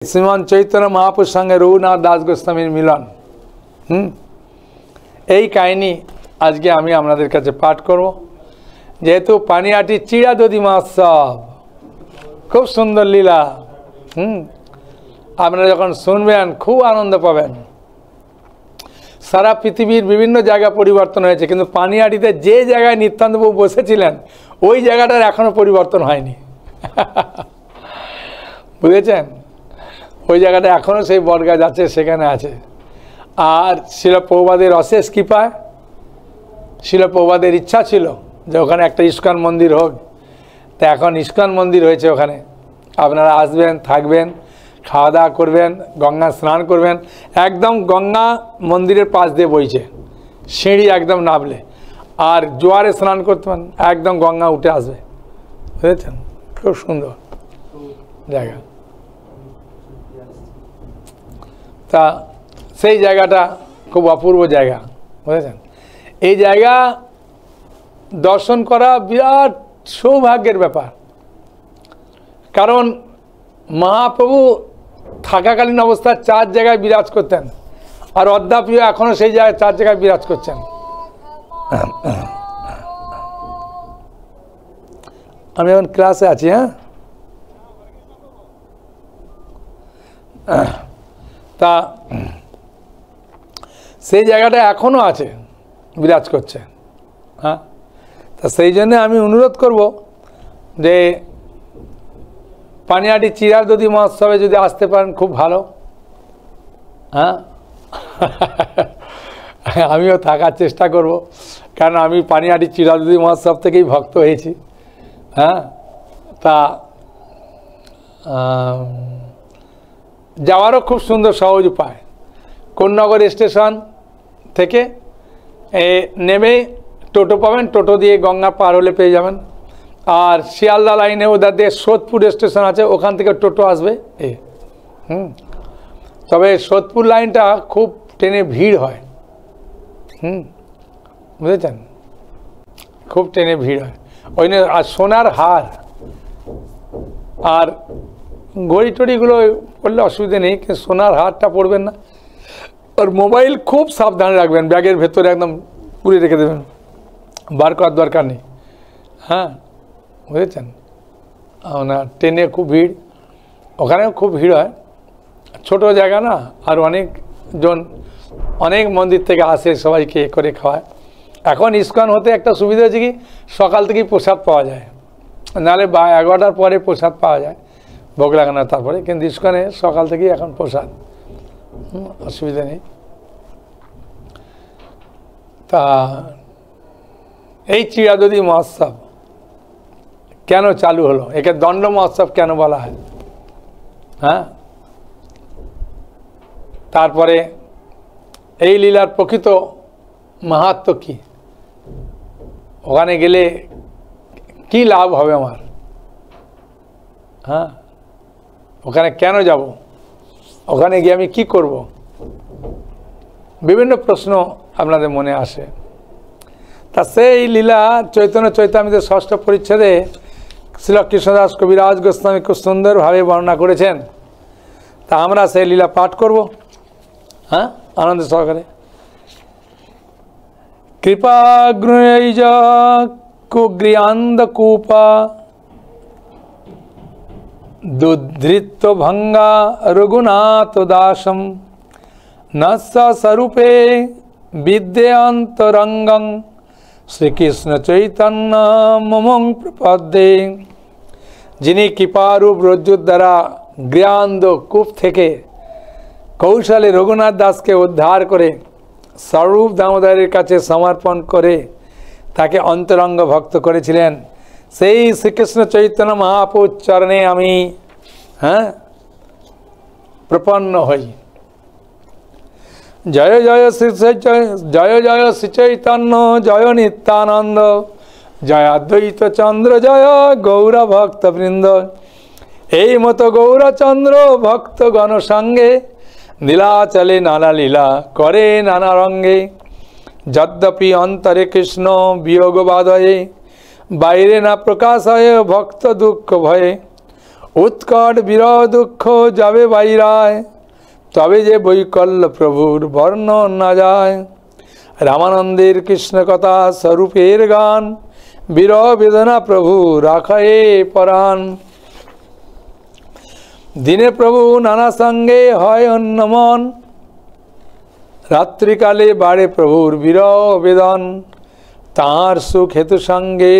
শ্রীমান চৈতন্য মহাপুর সঙ্গে রঘুনাথ দাস গোস্বামীর মিলন। এই কাহিনী আজকে আমি আপনাদের কাছে পাঠ করব। যেহেতু পানিহাটি চিরাদধি মহোৎসব, খুব সুন্দর লীলা। আপনারা যখন শুনবেন খুব আনন্দ পাবেন। সারা পৃথিবীর বিভিন্ন জায়গা পরিবর্তন হয়েছে, কিন্তু পানিহাটিতে যে জায়গায় নিত্যানন্দবাবু বসেছিলেন ওই জায়গাটার এখনও পরিবর্তন হয়নি। বুঝেছেন? ওই জায়গাটা এখনও সেই বটগাছ আছে, সেখানে আছে। আর শিল প্রভুপাদের অশেষ কৃপায়, শিল প্রভুপাদের ইচ্ছা ছিল যে ওখানে একটা ইস্কন মন্দির হোক। তা এখন ইস্কন মন্দির হয়েছে ওখানে। আপনারা আসবেন, থাকবেন, খাওয়া দাওয়া করবেন, গঙ্গা স্নান করবেন। একদম গঙ্গা মন্দিরের পাশ দিয়ে বইছে, সিঁড়ি একদম নামলে। আর জোয়ারে স্নান করতে পারেন, একদম গঙ্গা উঠে আসবে। বুঝেছেন? খুব সুন্দর জায়গা। তা সেই জায়গাটা খুব অপূর্ব জায়গা। বুঝেছেন? এই জায়গা দর্শন করা বিরাট সৌভাগ্যের ব্যাপার। কারণ মহাপ্রভু থাকাকালীন অবস্থায় 4 জায়গায় বিরাজ করতেন, আর অদ্যাপিও এখনও সেই জায়গায় 4 জায়গায় বিরাজ করছেন। আমি এখন ক্লাসে আছি। তা সেই জায়গাটা এখনও আছে, বিরাজ করছে। তা সেই জন্যে আমি অনুরোধ করব যে পানিহাটি চিরাদধি মহোৎসবে যদি আসতে পারেন খুব ভালো। আমিও থাকার চেষ্টা করব, কারণ আমি পানিহাটি চিরাদধি মহোৎসব থেকেই ভক্ত হয়েছি। তা যাওয়ারও খুব সুন্দর সহজ উপায়। কোন্নগর স্টেশন থেকে নেমে টোটো পাবেন, টোটো দিয়ে গঙ্গা পার হলে পেয়ে যাবেন। আর শিয়ালদা লাইনে ওদের দিয়ে সোদপুর স্টেশন আছে, ওখান থেকে টোটো আসবে। তবে সোদপুর লাইনটা খুব ট্রেনে ভিড় হয়। বুঝেছেন? খুব ট্রেনে ভিড় হয় ওই নিয়ে। আর সোনার হার আর ঘড়ি টড়িগুলো পড়লে অসুবিধে নেই, কিন্তু সোনার হারটা পড়বেন না। আর মোবাইল খুব সাবধানে রাখবেন, ব্যাগের ভেতরে একদম পুরে রেখে দেবেন, বার করার দরকার নেই। বুঝেছেন? না, ট্রেনে খুব ভিড়, ওখানেও খুব ভিড় হয়। ছোট জায়গা না, আর অনেকজন অনেক মন্দির থেকে আসে, সবাইকে করে খাওয়ায়। এখন ইস্কন হতে একটা সুবিধা হয়েছে কি, সকাল থেকেই প্রসাদ পাওয়া যায়, নাহলে 11টার পরে প্রসাদ পাওয়া যায় ভোগ লাগানোর তারপরে। কিন্তু ইস্কনে সকাল থেকেই এখন প্রসাদ, অসুবিধা নেই। তা এই চিরাদধি মহোৎসব কেন চালু হলো, একে দণ্ড মহোৎসব কেন বলা হয়? তারপরে এই লীলার প্রকৃত মাহাত্ম্য কি, ওখানে গেলে কি লাভ হবে আমার, ওখানে কেন যাব, ওখানে গিয়ে আমি কি করব, বিভিন্ন প্রশ্ন আপনাদের মনে আসে। তা সেই লীলা চৈতন্য চৈতামৃতের 6ষ্ঠ পরিচ্ছেদে শ্রী কৃষ্ণদাস কবিরাজ গোস্বামী খুব সুন্দরভাবে বর্ণনা করেছেন। তা আমরা সেই লীলা পাঠ করব আনন্দ সহকারে। কৃপাগ্রৈজ কুগৃয়ান্দকূপা দুধৃত্য ভঙ্গা রঘুনাথ দাসম নস্য স্বরূপে বিদ্যান্তরঙ্গং শ্রীকৃষ্ণ চৈতন্য মমং প্রপদ্যে। যিনি কৃপারূপ রজ্জুর দ্বারা গৃহান্দ কূপ থেকে কৌশলে রঘুনাথ দাসকে উদ্ধার করে স্বরূপ দামোদরের কাছে সমর্পণ করে তাকে অন্তরঙ্গ ভক্ত করেছিলেন, সেই শ্রীকৃষ্ণ চৈতন্য মহাপ্রভুর চরণে আমি প্রপন্ন হই। জয় জয় শ্রী চৈতন্য, জয় নিত্যানন্দ, জয় অদ্বৈত চন্দ্র, জয় গৌর ভক্তবৃন্দ। এই মতো গৌরচন্দ্র ভক্তগণ সঙ্গে নীলাচলে নানা লীলা করে নানা রঙ্গে। যদ্যপি অন্তরে কৃষ্ণ বিয়োগ বাধয়ে, বাইরে না প্রকাশ হয় ভক্ত দুঃখ ভয়ে। উৎকট বিরহ দুঃখ যাবে বাইরায়, তবে যে বৈকল্য প্রভুর বর্ণ না যায়। রামানন্দের কৃষ্ণ কথা স্বরূপের গান, বিরহ বেদনা প্রভু রাখায়ে পরাণ। দিনে প্রভু নানা সঙ্গে হয় অন্যমন, রাত্রিকালে বাড়ে প্রভুর বিরহ বেদন। তাঁর সুখ হেতু সঙ্গে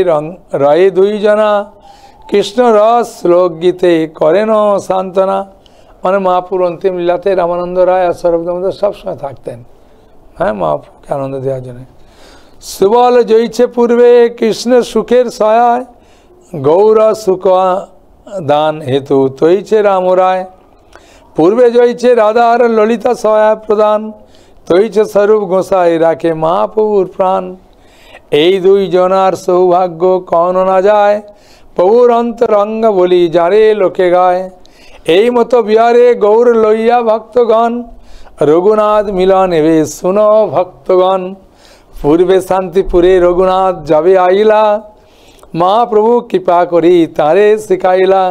রয়ে দুইজনা, কৃষ্ণ রস শ্লোক গীতে করেন সান্ত্বনা। মানে মহাপুর অন্তিম লীলাতে রামানন্দ রায় আর সৌরভদামোদর সবসময় থাকতেন, হ্যাঁ, মহাপুরকে আনন্দ দেওয়ার জন্য। সুবল জয়ছে পূর্বে কৃষ্ণ সুখের সহায়, গৌর সুখ দান হেতু তৈছে রামরায়। পূর্বে জয়ছে রাধার ললিতা সহায় প্রদান, তৈছে স্বরূপ গোসাই রাখে মহাপ্রভুর প্রাণ। এই দুই জনার সৌভাগ্য কন না যায়, প্রভুর অন্তরঙ্গ বলি যারে লোকে গায়। এই মতো বিহারে গৌর লইয়া ভক্তগণ, রঘুনাথ মিলন এবে শুনো ভক্তগণ। পূর্বে শান্তিপুরে রঘুনাথ যাবে আইলা, মহাপ্রভু কৃপা করি তারে শিখাইলা।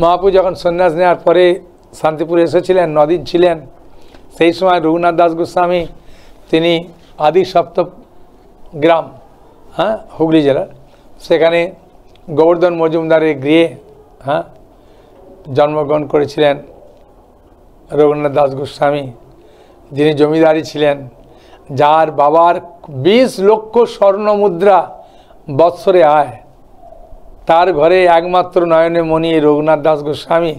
মহাপ্রভু যখন সন্ন্যাস নেওয়ার পরে শান্তিপুরে এসেছিলেন, নদিন ছিলেন, সেই সময় রঘুনাথ দাস গোস্বামী তিনি আদি সপ্ত গ্রাম, হ্যাঁ, হুগলি জেলার, সেখানে গোবর্ধন মজুমদারের গৃহে, হ্যাঁ, জন্মগ্রহণ করেছিলেন রঘুনাথ দাস গোস্বামী, যিনি জমিদারি ছিলেন, যার বাবার 20 লক্ষ স্বর্ণ মুদ্রা বৎসরে আয়। তার ঘরে একমাত্র নয়নে মণি রঘুনাথ দাস গোস্বামী।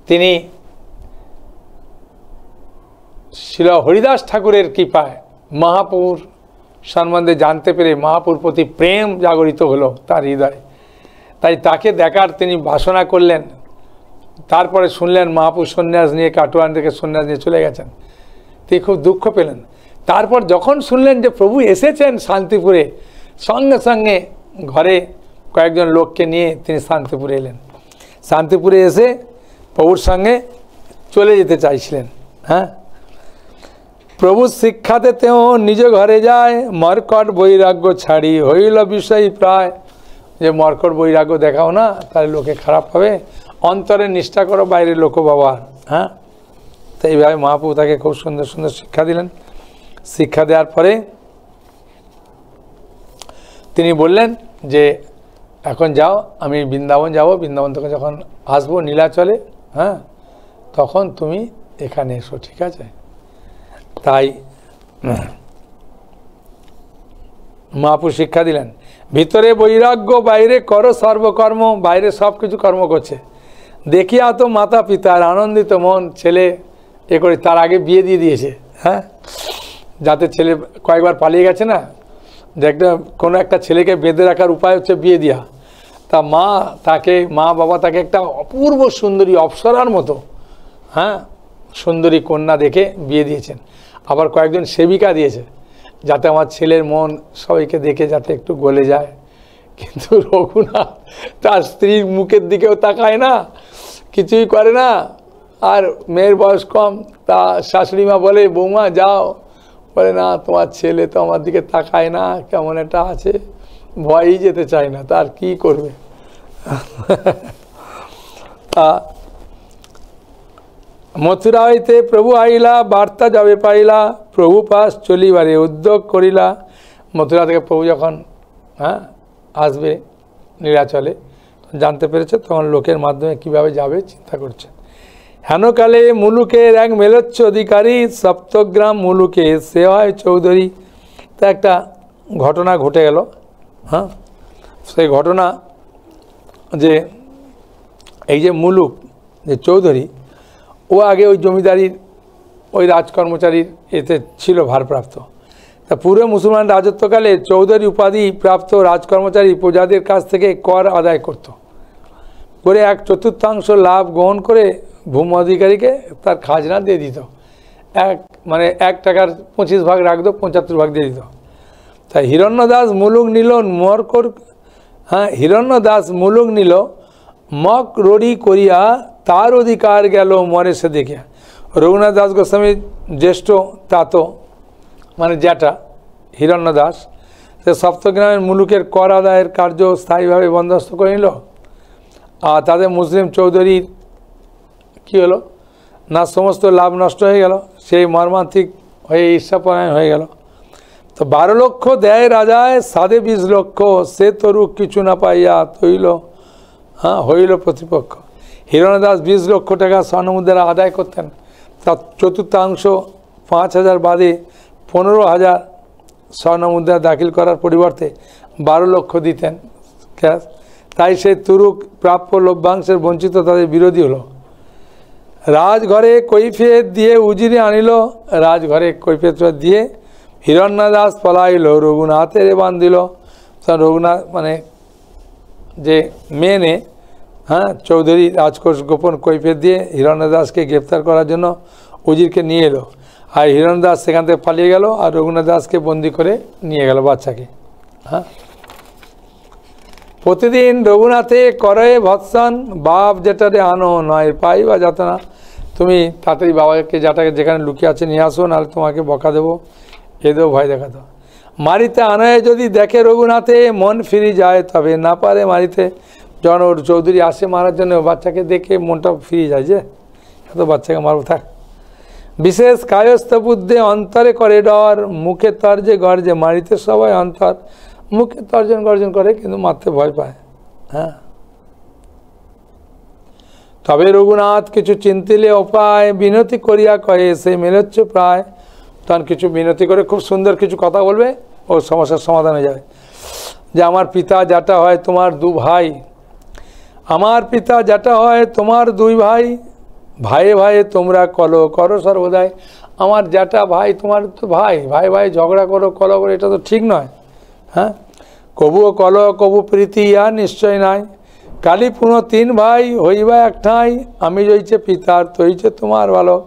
তিনি শিল হরিদাস ঠাকুরের কৃপায় মহাপ্রভুর সম্বন্ধে জানতে পেরে মহাপ্রভুর প্রতি প্রেম জাগরিত হলো তার হৃদয়ে। তাই তাকে দেখার তিনি বাসনা করলেন। তারপরে শুনলেন মহাপ্রভু সন্ন্যাস নিয়ে, কাটোয়ান থেকে সন্ন্যাস নিয়ে চলে গেছেন, তিনি খুব দুঃখ পেলেন। তারপর যখন শুনলেন যে প্রভু এসেছেন শান্তিপুরে, সঙ্গে সঙ্গে ঘরে কয়েকজন লোককে নিয়ে তিনি শান্তিপুরে এলেন। শান্তিপুরে এসে প্রভুর সঙ্গে চলে যেতে চাইছিলেন, হ্যাঁ। প্রভু শিক্ষাতে তেও নিজ ঘরে যায়, মর্কট বৈরাগ্য ছাড়ি হইল বিষয় প্রায়। যে মর্কট বৈরাগ্য দেখাও না, তাহলে লোকে খারাপ হবে, অন্তরে নিষ্ঠা করো, বাইরে লোক বাবার, হ্যাঁ। তো এইভাবে মহাপ্রভু তাকে খুব সুন্দর সুন্দর শিক্ষা দিলেন। শিক্ষা দেওয়ার পরে তিনি বললেন যে এখন যাও, আমি বৃন্দাবন যাব, বৃন্দাবন থেকে যখন আসবো নীলাচলে, হ্যাঁ, তখন তুমি এখানে এসো, ঠিক আছে। তাই মহাপ্রভু শিক্ষা দিলেন, ভিতরে বৈরাগ্য, বাইরে করো সর্বকর্ম। বাইরে সব কিছু কর্ম করছে, দেখিয়া তো মাতা পিতার আনন্দিত মন, ছেলে এ করে তার আগে বিয়ে দিয়ে দিয়েছে, হ্যাঁ, যাতে ছেলে কয়েকবার পালিয়ে গেছে না, যে একটা কোনো একটা ছেলেকে বেঁধে রাখার উপায় হচ্ছে বিয়ে দেওয়া। তা মা বাবা তাকে একটা অপূর্ব সুন্দরী অপ্সরার মতো, হ্যাঁ, সুন্দরী কন্যা দেখে বিয়ে দিয়েছেন। আবার কয়েকজন সেবিকা দিয়েছে, যাতে আমার ছেলের মন সবাইকে দেখে যাতে একটু গলে যায়। কিন্তু রঘুনাথ তার স্ত্রীর মুখের দিকেও তাকায় না, কিছুই করে না। আর মেয়ের বয়স কম, তা শাশুড়ি মা বলে, বৌমা যাও, বলে না, তোমার ছেলে তো আমার দিকে তাকায় না, কেমন একটা আছে, ভয়ই যেতে চায় না, তার কি করবে। তা মথুরা হইতে প্রভু আইলা, বার্তা যাবে পাইলা, প্রভু পাশ চলিবারে উদ্যোগ করিলা। মথুরা থেকে প্রভু যখন, হ্যাঁ, আসবে নীলাচলে, জানতে পেরেছে, তখন লোকের মাধ্যমে কিভাবে যাবে চিন্তা করছে। হেনকালে মুলুকের এক মেলোচ্ছ অধিকারী, সপ্তগ্রাম মুলুকে সে হয় চৌধুরী। তা একটা ঘটনা ঘটে গেল, হ্যাঁ। সেই ঘটনা যে এই যে মুলুক, যে চৌধুরী, ও আগে ওই জমিদারির ওই রাজকর্মচারীর এতে ছিল ভারপ্রাপ্ত। তা পূর্বে মুসলমান রাজত্বকালে চৌধুরী উপাধি প্রাপ্ত রাজকর্মচারী প্রজাদের কাছ থেকে কর আদায় করত, করে 1/4 লাভ গ্রহণ করে ভূমি অধিকারীকে তার খাজনা দিয়ে দিত। মানে 1 টাকার 25 ভাগ রাখতো, 75 ভাগ দিয়ে দিত। তাই হিরণ্যদাস মুলুক নিল মরকর, হ্যাঁ, হিরণ্যদাস মুলুক নিল মক রড়ি করিয়া, তার অধিকার গেল মরে সে দেখিয়া। রঘুনাথ দাস গোস্বামীর জ্যেষ্ঠ তাতো, মানে জ্যাঠা হিরণ্যদাস, সে সপ্তগ্রামের মুলুকের কর আদায়ের কার্য স্থায়ীভাবে বন্দোবস্ত করে নিল। আর তাদের মুসলিম চৌধুরীর কী হলো না, সমস্ত লাভ নষ্ট হয়ে গেল, সেই মর্মান্তিক হয়ে ঈর্ষাপরায়ণ হয়ে গেল। তো 12 লক্ষ দেয় রাজায়, সাধে 20 লক্ষ, সে তরু কিছু না পাইয়া হইল প্রতিপক্ষ। হিরণ্যদাস 20 লক্ষ টাকা স্বর্ণমুদ্রা আদায় করতেন, তার চতুর্থাংশ 5,000 বাদে 15,000 স্বর্ণমুদ্রা দাখিল করার পরিবর্তে 12 লক্ষ দিতেন ক্যাশ। তাই সেই তুরুক প্রাপ্য লভ্যাংশের বঞ্চিত তাদের বিরোধী হলো। রাজঘরে কৈফিয়ত দিয়ে উজিরে আনিল, রাজঘরে কৈফিয়ত দিয়ে হিরণ্যদাস পলাইল, রঘুনাথের বান্ধিল। রঘুনাথ মানে যে মেনে চৌধুরী রাজকোষ গোপন কৈফিয়ত দিয়ে হিরণ্যদাসকে গ্রেপ্তার করার জন্য উজিরকে নিয়ে এলো। আর হিরণ্যদাস সেখান থেকে পালিয়ে গেল, আর রঘুনাথ দাসকে বন্দি করে নিয়ে গেল বাচ্চাকে। প্রতিদিন রঘুনাথে করে ভৎসন, বাপ যেটারে আনো নয় পাই বা যাত না। তুমি তাড়াতাড়ি বাবাকে যেটাকে যেখানে লুকিয়ে আছে নিয়ে আসো, নাহলে তোমাকে বকা দেবো, এদেও ভয় দেখাতো। মারিতে আনয়ে যদি দেখে রঘুনাথে, মন ফিরে যায় তবে না পারে মারিতে। যখন ওর চৌধুরী আসে মারার জন্য, বাচ্চাকে দেখে মনটা ফিরে যায়, যে এত বাচ্চাকে মারব থাক। বিশেষ কায়স্থ বুদ্ধে অন্তরে করে ডর, মুখে তর্জে গর্জে মারিতে সবাই অন্তর। মুখে তর্জন গর্জন করে কিন্তু মারতে ভয় পায়। তবে রঘুনাথ কিছু চিন্তিলে উপায়, বিনতি করিয়া কয়ে সে মেলেচ্ছ প্রায়। তখন কিছু বিনতি করে খুব সুন্দর কিছু কথা বলবে, ও সমস্যার সমাধান হয়ে যাবে। যে আমার পিতা যেটা হয় তোমার 2 ভাই, আমার পিতা যেটা হয় তোমার 2 ভাই, ভাইয়ে ভাইয়ে তোমরা কলহ করো সর্বদাই। আমার যেটা ভাই তোমার তো ভাই, ভাই ভাই ঝগড়া করো কলহ করো, এটা তো ঠিক নয়। কবুও কলহ কবু প্রীতি আর নিশ্চয় নাই। কালী পুনঃ 3 ভাই হইবা একটাই, আমি হইছে পিতার তো হইছে তোমার বালক।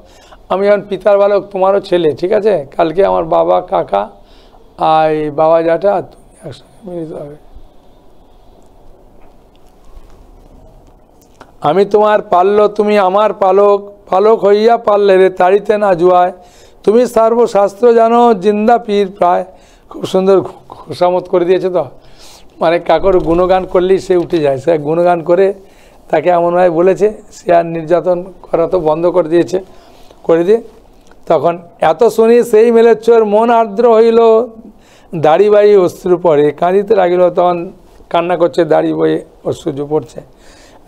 আমি এখন পিতার বালক, তোমারও ছেলে, ঠিক আছে? কালকে আমার বাবা কাকা আর বাবা যেটা তুমি একসঙ্গে মিলিত হবে। আমি তোমার পাল্য তুমি আমার পালক, পালক হইয়া পারলে রে তাড়িতে না জুয়ায়। তুমি সর্বশাস্ত্র জানো জিন্দা পীর প্রায়। খুব সুন্দর খোসামত করে দিয়েছে। তো মানে কাকুর গুণগান করলেই সে উঠে যায়, সে গুণগান করে তাকে এমনভাবে বলেছে, সে আর নির্যাতন করা তো বন্ধ করে দিয়েছে, করে দিয়ে তখন এত শুনি সেই মেলেচ্ছর মন আর্দ্র হইল, দাড়ি বাড়ি অশ্রু পড়ে কাঁদিতে লাগিল। তখন কান্না করছে, দাড়ি বয়ে অশ্রু পড়ছে।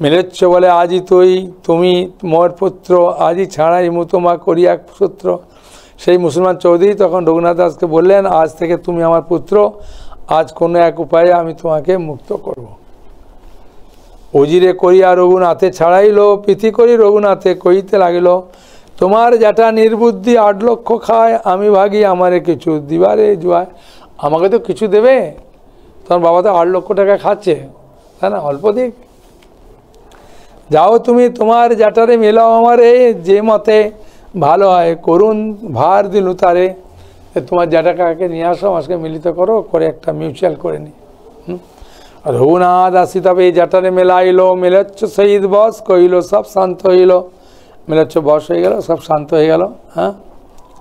মেলেচ্ছ বলে আজই তুমি মোর পুত্র, আজই ছাড়াই মুতমা করিয়া সূত্র। সেই মুসলমান চৌধুরী তখন রঘুনাথ দাসকে বললেন, আজ থেকে তুমি আমার পুত্র, আজ কোনো এক উপায়ে আমি তোমাকে মুক্ত করব। উজিরে করিয়া রঘুনাথে ছাড়াইল, প্রীতি করি রঘুনাথে কইতে লাগিল, তোমার যেটা নির্বুদ্ধি 8 লক্ষ খায়, আমি ভাগি আমারে কিছু দিবারে জুয়ায়। আমাকে তো কিছু দেবে, তোমার বাবা তো 8 লক্ষ টাকা খাচ্ছে, তাই না? অল্প দিক, যাও তুমি তোমার যেটারে মেলাও আমারে, যে মতে ভালো হয় করুন ভার দিলু তারে। তোমার যেটা কাকে নিয়ে আসো, আজকে মিলিত করো, করে একটা মিউচুয়াল করে নি। রঘুনাথ আসি তবে এই যেটারে মেলাইল, মেলাচ্ছ শহীদ বস কইল, সব শান্ত হইল। মেলাচ্ছ বস হয়ে গেল, সব শান্ত হয়ে গেল।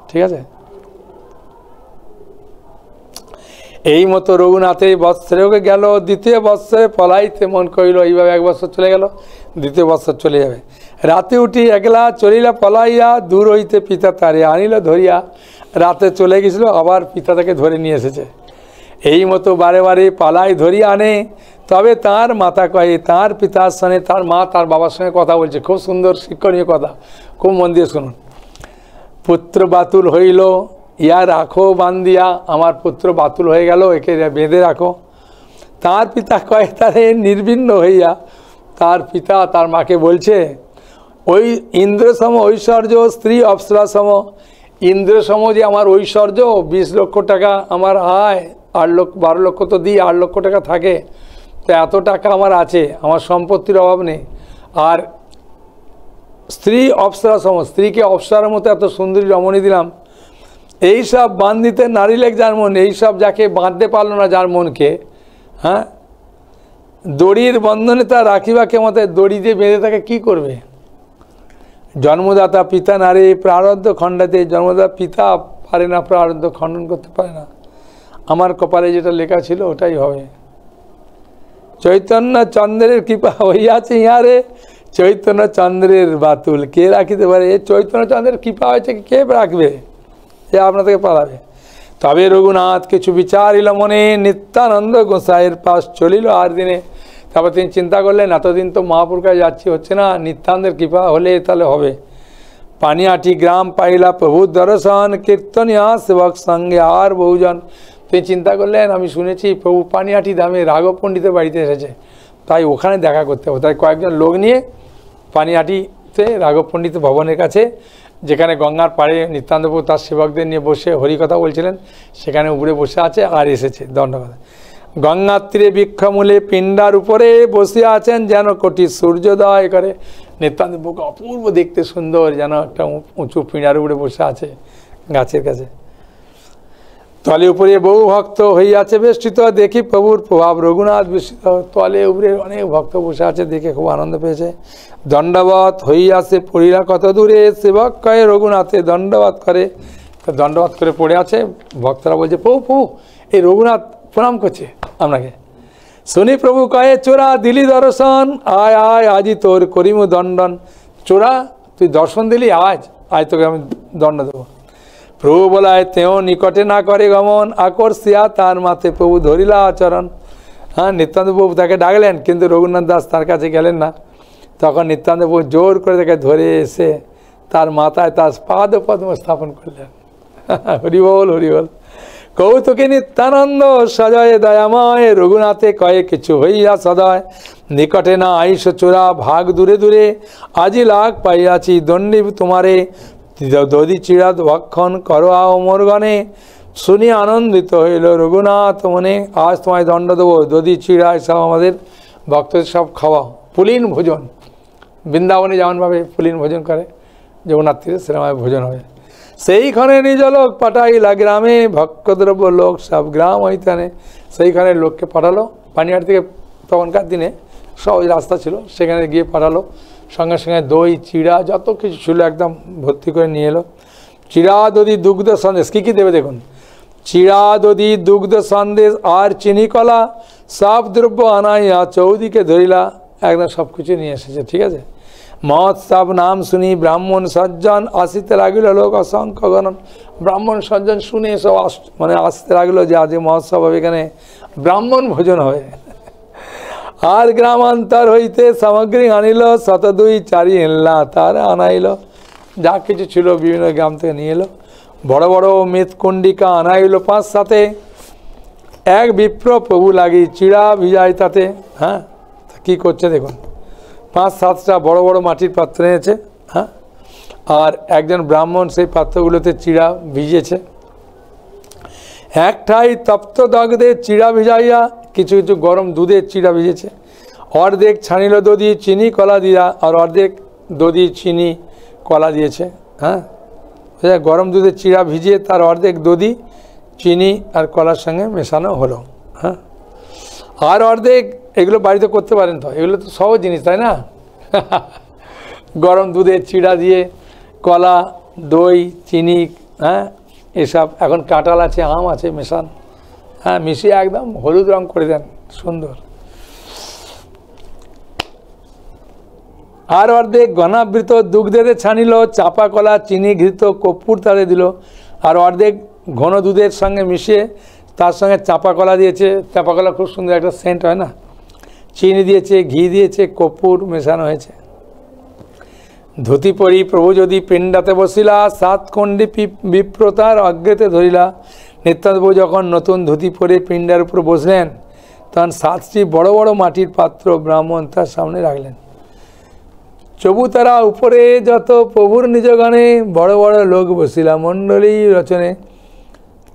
ঠিক আছে। এই মতো রঘুনাথে বৎসরেও গেল, দ্বিতীয় বৎসরে পলাইতে মন কইল। এইভাবে 1 বছর চলে গেল, দ্বিতীয় বৎসর চলে যাবে। রাতে উঠি একলা চলিলা পলাইয়া, দূর হইতে পিতা তারে আনিল ধরিয়া। রাতে চলে গেছিল, আবার পিতা তাকে ধরে নিয়ে এসেছে। এই মতো বারে বারে পালাই ধরিয়া আনে। তবে তার মাতা কয়ে, তার পিতার সঙ্গে তার মা তার বাবার সঙ্গে কথা বলছে, খুব সুন্দর শিক্ষণীয় কথা, খুব মন দিয়ে শুনুন। পুত্র বাতুল হইল, ইয়া রাখো বান্দিয়া, আমার পুত্র বাতুল হয়ে গেল, একে বেঁধে রাখো। তার পিতা কয়ে তারে নির্বিন্ন হইয়া, তার পিতা তার মাকে বলছে, ওই ইন্দ্রসম ঐশ্বর্য স্ত্রী অপ্সরাসম। ইন্দ্রসম যে আমার ঐশ্বর্য, 20 লক্ষ টাকা আমার আয়, 12 লক্ষ তো দিই, 8 লক্ষ টাকা থাকে, তো এত টাকা আমার আছে, আমার সম্পত্তির অভাব নেই। আর স্ত্রী অপ্সরাসম, স্ত্রীকে অপ্সরার মতো এত সুন্দরী রমণী দিলাম। এইসব বান্ধিতে নারী লেগ যার মন, এইসব যাকে বাঁধতে পারলো না যার মনকে, দড়ির বন্ধনে তা রাখিবা কেমতে, দড়ি দিয়ে বেঁধে তাকে কী করবে? জন্মদাতা পিতা নারী প্রারব্ধ খণ্ডাতে, জন্মদাতা পিতা পারে না প্রারব্ধ খণ্ডন করতে পারে না। আমার কপালে যেটা লেখা ছিল ওটাই হবে। চৈতন্য চন্দ্রের কৃপা হইয়াছে ইহারে, চৈতন্য চন্দ্রের বাতুল কে রাখিতে পারে? এই চৈতন্য চন্দ্রের কৃপা হয়েছে, কে রাখবে? এ আপনাদেরকে পালাবে। তবে রঘুনাথ কিছু বিচারিল মনে, নিত্যানন্দ গোসাইয়ের পাশ চলিল আর দিনে। তারপর তিনি চিন্তা করলেন, এতদিন তো মহাপুর কাছে যাচ্ছি, হচ্ছে না, নিত্যানন্দের কৃপা হলে তাহলে হবে। পানিহাটি গ্রাম পাইলা প্রভু দর্শন, কীর্তনিয়া সেবক সঙ্গে আর বহুজন। তিনি চিন্তা করলেন, আমি শুনেছি প্রভু পানিহাটি ধামে রাঘব পণ্ডিতের বাড়িতে এসেছে, তাই ওখানে দেখা করতে হবে। তাই কয়েকজন লোক নিয়ে পানিহাটিতে রাঘব পণ্ডিত ভবনের কাছে, যেখানে গঙ্গার পাড়ে নিত্যানন্দপ্রভু তার সেবকদের নিয়ে বসে হরিকথা বলছিলেন, সেখানে উপরে বসে আছে আর এসেছে দণ্ডকথা। গঙ্গার তীরে বৃক্ষমূলে পিণ্ডার উপরে বসে আছেন, যেন কোটি সূর্যোদয় করে। নিত্যানন্দপ্রভুকে অপূর্ব দেখতে সুন্দর, যেন একটা উঁচু পিণ্ডার উপরে বসে আছে গাছের কাছে। তলে উপরে বহু ভক্ত হইয়াছে বেষ্টিত, দেখি প্রভুর প্রভাব রঘুনাথ বিস্মিত। তলে উপরে অনেক ভক্ত বসে আছে, দেখে খুব আনন্দ পেয়েছে। দণ্ডবত হইয়াছে পড়িলা কত দূরে, সেবক কয়ে রঘুনাথে দণ্ডবাদ করে। দণ্ডবাদ করে পড়ে আছে, ভক্তরা বলছে প্রভু প্রভু, এই রঘুনাথ প্রণাম করছে আপনাকে। শুনি প্রভু কয়ে, চোরা দিলি দর্শন, আয় আয় আজি তোর করিমু দণ্ডন। চোরা, তুই দর্শন দিলি, আজ আজ তোকে আমি দণ্ড দেবো। প্রভু বলায়, তেও নিকটে না করে গমন, আকর্ষিয়া তার মাথে প্রভু ধরিলা আচরণ। হ্যাঁ, নিত্যানন্দ প্রভু তাকে ডাকলেন, কিন্তু রঘুনাথ দাস তার কাছে গেলেন না। তখন নিত্যানন্দ প্রভু জোর করে তাকে ধরে এসে তার মাথায় তার পাদ পদ্ম স্থাপন করলেন। হরিবল হরিবল। কৌতুকে নিত্যানন্দ সজয় দয়াময়, রঘুনাথে কয়ে কিছু হইয়া সদয়। নিকটে না আইস চোরা, ভাগ দূরে দূরে, আজি লাগ পাইয়াছি দণ্ডী তোমারে। দধি চিড়া ভক্ষণ করো আও মোর গণে, শুনি আনন্দিত হইল রঘুনাথ মনে। আজ তোমায় দণ্ড দেবো, দধি চিড়া এসব আমাদের ভক্তদের সব খাওয়া, পুলিন ভোজন। বৃন্দাবনে যেমনভাবে পুলিন ভোজন করে জগন্নাথ তীরে, সেরকমভাবে ভোজন হবে। সেইখানে নিজ লোক পাঠাইলা গ্রামে, ভক্ষদ্রব্য লোক সব গ্রাম হইতানে। সেইখানে লোককে পাঠালো, পানিহাটি থেকে তখনকার দিনে সহজ রাস্তা ছিল, সেখানে গিয়ে পাঠালো। সঙ্গে সঙ্গে দই চিড়া যত কিছু ছিল একদম ভর্তি করে নিয়ে এলো। চিড়া দধি দুগ্ধ সন্দেশ, কী কী দেবে দেখুন। চিড়া দধি দুগ্ধ সন্দেশ আর চিনি কলা, সব দ্রব্য আনাইয়া চৌদিকে ধরিলা। একদম সব কিছু নিয়ে এসেছে, ঠিক আছে। মহোৎসব নাম শুনি ব্রাহ্মণ সজ্জন, আসিতে লাগিল লোক অসংখ্য গণন। ব্রাহ্মণ সজ্জন শুনে সব মানে আসতে লাগলো যে আজ মহোৎসব হবে, এখানে ব্রাহ্মণ ভোজন হবে। আর গ্রামান্তর হইতে সামগ্রী আনিল, 102 হেল্লা তার আনাইল। যা কিছু ছিল বিভিন্ন গ্রাম থেকে নিয়ে এলো। বড় বড় মেদকুণ্ডিকা আনাইল 5-7। এক বিপ্র প্রভু লাগি চিড়া ভিজাই তাতে। হ্যাঁ, কী করছে দেখুন, 5-7টা বড় বড় মাটির পাত্র এনেছে। হ্যাঁ, আর একজন ব্রাহ্মণ সেই পাত্রগুলোতে চিড়া ভিজিয়েছে। একটাই তপ্ত দগ্ধে চিড়া ভিজাইয়া, কিছু কিছু গরম দুধের চিড়া ভিজেছে। অর্ধেক ছানিল দধি চিনি কলা দিয়া, আর অর্ধেক দধি চিনি কলা দিয়েছে। হ্যাঁ, গরম দুধের চিড়া ভিজিয়ে তার অর্ধেক দধি চিনি আর কলার সঙ্গে মেশানো হলো। হ্যাঁ, আর অর্ধেক, এগুলো বাড়িতে করতে পারেন তো, এগুলো তো সহজ জিনিস, তাই না? গরম দুধের চিড়া দিয়ে কলা, দই, চিনি, হ্যাঁ এসব, এখন কাঁঠাল আছে, আম আছে, মেশান। হ্যাঁ, মিশিয়ে একদম হলুদ রং করে দেন, সুন্দর। আর অর্ধেক ঘনাবৃত দুগ্ধেতে ছানিল, চাপা কলা, চিনি ঘৃত কর্পূর তারে দিল। আর অর্ধেক ঘন দুধের সঙ্গে মিশিয়ে তার সঙ্গে চাপা কলা দিয়েছে। চাপা কলা খুব সুন্দর একটা সেন্ট হয় না। চিনি দিয়েছে, ঘি দিয়েছে, কর্পূর মেশানো হয়েছে। ধুতি পরি প্রভু যদি পিণ্ডাতে বসিলা, 7 খণ্ডি বিপ্রতার অগ্রেতে ধরিলা। নিত্যানন্দপ্রভু যখন নতুন ধুতি পরে পিণ্ডার উপর বসলেন, তখন 7টি বড় বড় মাটির পাত্র ব্রাহ্মণ তার সামনে রাখলেন। চবুতারা উপরে যত প্রভুর নিজগণে, বড় বড় লোক বসিলা মণ্ডলী রচনে।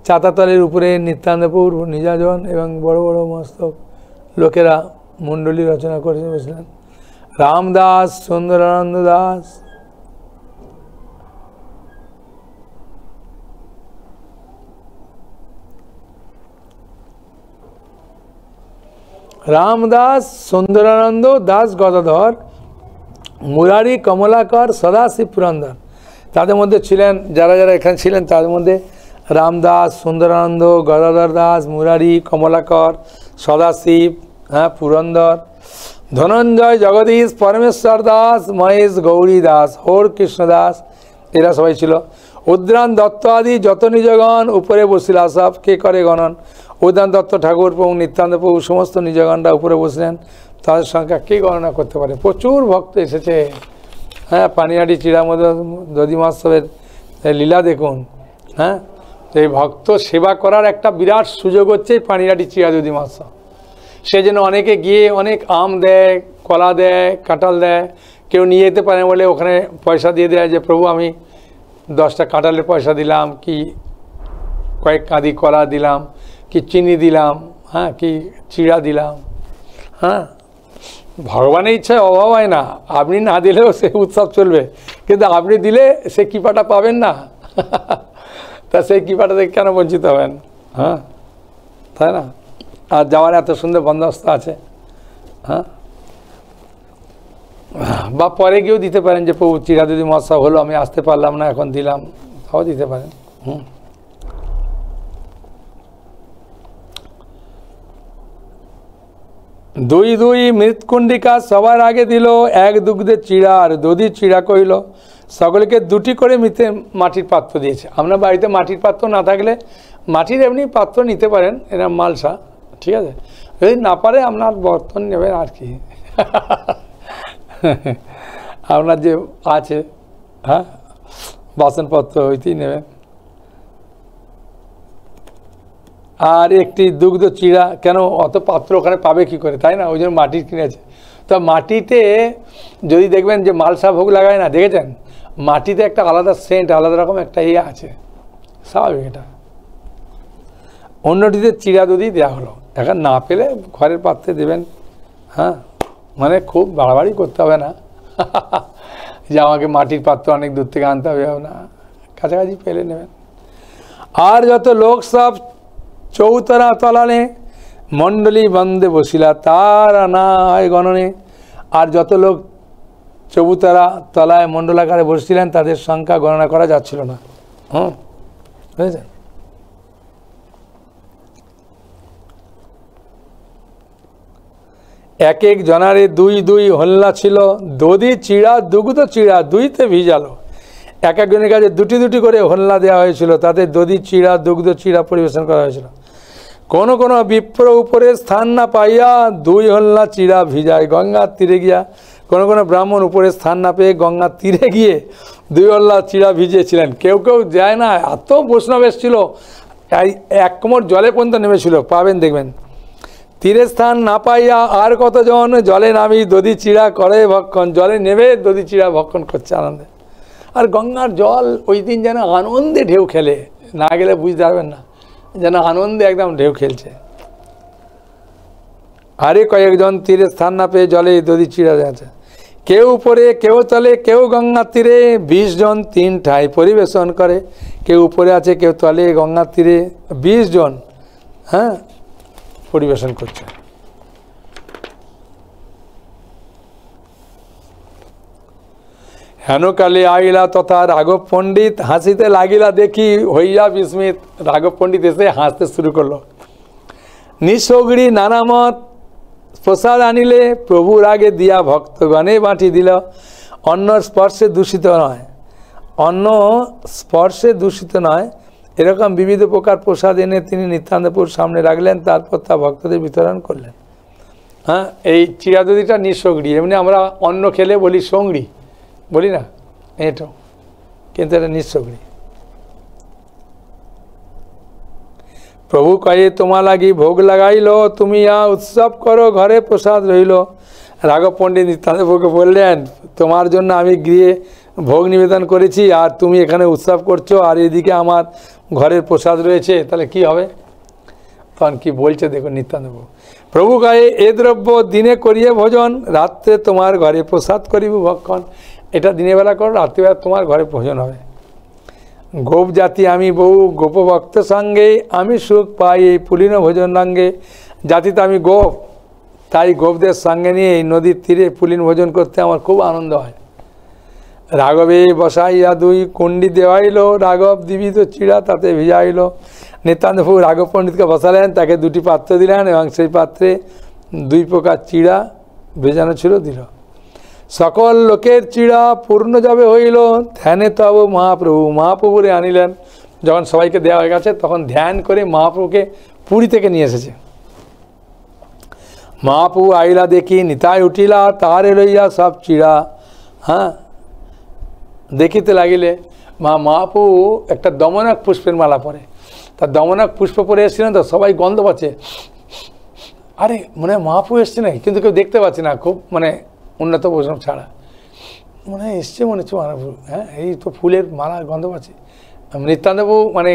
চাতাতলের উপরে নিত্যানন্দপ্রভুর নিজজন এবং বড় বড় মস্তক লোকেরা মণ্ডলী রচনা করে বসলেন। রামদাস, সুন্দরানন্দ দাস, রামদাস, সুন্দরানন্দ দাস গদাধর, মুরারি, কমলাকর, সদাশিব পুরন্দর। তাদের মধ্যে ছিলেন, যারা যারা এখানে ছিলেন তাদের মধ্যে রামদাস, সুন্দরানন্দ, গদাধর দাস, মুরারি, কমলাকর, সদাশিব, হ্যাঁ, পুরন্দর, ধনঞ্জয়, জগদীশ, পরমেশ্বর দাস, মহেশ, গৌরী দাস, হর কৃষ্ণ দাস, এরা সবাই ছিল। উদ্যান দত্ত আদি যত নিজগণ উপরে বসিলা সব, কে করে গণন। উদ্যান দত্ত ঠাকুর প্রভু, নিত্যানন্দ প্রভু, সমস্ত নিজগণরা উপরে বসলেন, তাদের সংখ্যা কে গণনা করতে পারে। প্রচুর ভক্ত এসেছে। হ্যাঁ, পানিহাটি চিড়ামদ দধি মহোৎসবের লীলা দেখুন। হ্যাঁ, এই ভক্ত সেবা করার একটা বিরাট সুযোগ হচ্ছে পানিহাটি চিড়া দধি মহোৎসব। সেই জন্য অনেকে গিয়ে অনেক আম দেয়, কলা দেয়, কাঁঠাল দেয়। কেউ নিয়ে যেতে পারে বলে ওখানে পয়সা দিয়ে দেয় যে প্রভু আমি 10টা কাঁঠালের পয়সা দিলাম, কি কয়েক কাঁদি কলা দিলাম, কি চিনি দিলাম, হ্যাঁ, কি চিড়া দিলাম। হ্যাঁ, ভগবানের ইচ্ছায় অভাব হয় না, আপনি না দিলেও সে উৎসব চলবে, কিন্তু আপনি দিলে সে কৃপাটা পাবেন না। তা সেই কৃপাটা থেকে কেন বঞ্চিত হবেন? হ্যাঁ, তাই না? আর যাওয়ার এত সুন্দর বন্দোবস্ত আছে। হ্যাঁ, বা পরে গিয়েও দিতে পারেন যে প্রভু চিড়া দধি মহোৎসব হলো, আমি আসতে পারলাম না, এখন দিলাম, তাও দিতে পারেন। দুই দুই মৃৎকুণ্ডিকা সবার আগে দিল, এক দুগ্ধের চিড়া আর দধি চিড়া কইল। সকলকে দুটি করে মাটির পাত্র দিয়েছে। আপনার বাড়িতে মাটির পাত্র না থাকলে মাটির এমনি পাত্র নিতে পারেন, এরা মালসা, ঠিক আছে। যদি না পারে আপনার বর্তন নেবেন আর কি। আপনার যে আছে, হ্যাঁ, বাসনপত্র ওইতেই নেবেন। আর একটি দুগ্ধ চিড়া, কেন অত পাত্র ওখানে পাবে কি করে, তাই না? ওই জন্য মাটির কিনেছে। তো মাটিতে যদি দেখবেন যে মালসা ভোগ লাগায় না, দেখেছেন মাটিতে একটা আলাদা সেন্ট, আলাদা রকম একটা ইয়ে আছে, স্বাভাবিক এটা। অন্যটিতে চিড়া দধি দেওয়া হলো, এখন না পেলে ঘরের পাত্রে দেবেন। হ্যাঁ, মানে খুব বাড়াবাড়ি করতে হবে না যে আমাকে মাটির পাত্র অনেক দূর থেকে আনতে হবে না, কাছাকাছি পেলে নেবেন। আর যত লোক সব চৌতরা তলানে মণ্ডলী বন্দে বসিলা, তার না হয় গণনে। আর যত লোক চৌতরা তলায় মণ্ডলাকারে বসছিলেন, তাদের সংখ্যা গণনা করা যাচ্ছিল না। হুম, বুঝেছেন? এক এক জনারে দুই দুই হল্লা ছিল, দধি চিড়া দুগ্ধ চিড়া দুইতে ভিজালো। এক একজনের কাছে দুটি দুটি করে হল্লা দেওয়া হয়েছিল, তাতে দধি চিড়া দুগ্ধ চিড়া পরিবেশন করা হয়েছিল। কোনো কোনো বিপ্র উপরে স্থান না পাইয়া দুই হল্লা চিড়া ভিজায় গঙ্গার তীরে গিয়া। কোনো কোনো ব্রাহ্মণ উপরে স্থান না পেয়ে গঙ্গার তীরে গিয়ে দুই হল্লা চিড়া ভিজিয়েছিলেন। কেউ কেউ যায় না, এত বৈষ্ণব এসেছিল, এক কোমর জলে পর্যন্ত নেমেছিল, পাবেন দেখবেন। তীরে স্থান না পাইয়া আর কতজন জলে নামি দধি চিড়া করে ভক্ষণ, জলে নেমে দধি চিড়া ভক্ষণ করছে আনন্দে। আর গঙ্গার জল ওই দিন যেন আনন্দে ঢেউ খেলে, না গেলে বুঝতে পারবেন না, যেন আনন্দে একদম ঢেউ খেলছে। আরে কয়েকজন তীরে স্থান না পেয়ে জলে দধি চিড়া আছে, কেউ উপরে কেউ তলে কেউ গঙ্গার তীরে, 20 জন 3 ঠাই পরিবেশন করে। কেউ উপরে আছে, কেউ তলে, গঙ্গার তীরে 20 জন, হ্যাঁ, পরিবেশন করছে। হেনকালে আইলা তথা রাঘব পণ্ডিত, হাসিতে লাগিলা দেখি হইয়া বিস্মিত। রাঘব পণ্ডিত এসে হাসতে শুরু করলো। নিঃসগড়ি নানামত প্রসাদ আনিলে, প্রভুর আগে দিয়া ভক্তগণে বাঁটি দিল। অন্য স্পর্শে দূষিত নয়, অন্য স্পর্শে দূষিত নয়, এরকম বিবিধ প্রকার প্রসাদ এনে তিনি নিত্যানন্দপুর সামনে রাখলেন, তারপর তা ভক্তদের বিতরণ করলেন। হ্যাঁ, এই চিড়া দধিটা নিঃসগড়ি, এমনি আমরা অন্ন খেলে বলি সঙ্গড়ি, বলি না এটো, কিন্তু এটা নিঃসগড়ি। প্রভু কয়ে তোমা লাগি ভোগ লাগাইল, তুমি উৎসব করো ঘরে প্রসাদ রইল। রাঘব পণ্ডিত নিত্যানন্দপুরকে বললেন, তোমার জন্য আমি গৃহে ভোগ নিবেদন করেছি, আর তুমি এখানে উৎসব করছো, আর এদিকে আমার ঘরের প্রসাদ রয়েছে, তাহলে কি হবে? তখন কি বলছে দেখো নিত্যানন্দপুর। প্রভু কয়ে এ দ্রব্য দিনে করিয়ে ভোজন, রাত্রে তোমার ঘরে প্রসাদ করিব ভক্ষণ। এটা দিনের বেলা করো, রাত্রিবেলা তোমার ঘরে ভোজন হবে। গোপ জাতি আমি বহু গোপভক্ত সঙ্গে, আমি সুখ পাই এই পুলিন ভোজন রঙ্গে। জাতিতে আমি গোপ, তাই গোপদের সঙ্গে নিয়ে এই নদীর তীরে পুলিন ভোজন করতে আমার খুব আনন্দ হয়। রাঘবে বসাইয়া দুই কুণ্ডি দেওয়াইল, রাঘব দিবিত চিড়া তাতে ভিজাইল। নিত্যানন্দপুর রাঘব পণ্ডিতকে বসালেন, তাকে দুটি পাত্র দিলেন এবং সেই পাত্রে দুই প্রকার চিড়া ভেজানো ছিল দিল। সকল লোকের চিড়া পূর্ণ যাবে হইল, ধ্যানে তব মহাপ্রভু, মহাপ্রভুরে আনিলেন। যখন সবাইকে দেওয়া হয়ে গেছে তখন ধ্যান করে মহাপ্রভুকে পুরী থেকে নিয়ে এসেছে। মহাপ্রভু আইলা দেখি নিতাই উঠিলা, তাহারে লইয়া সব চিড়া। হ্যাঁ, দেখিতে লাগিলে মহাপ্রভু একটা দমনক পুষ্পের মালা পরে, তার দমনক পুষ্প পরে এসেছিলেন তো সবাই গন্ধ পাচ্ছে, আরে মনে হয় মহাপ্রভু এসছে নাকি, কিন্তু কেউ দেখতে পাচ্ছে না, খুব মানে উন্নত বৈষ্ণব ছাড়া মনে হয় এসছে, মনে হচ্ছে মহাপ্রভু। হ্যাঁ, এই তো ফুলের মালা গন্ধ পাচ্ছে। নিত্যানন্দবাবু মানে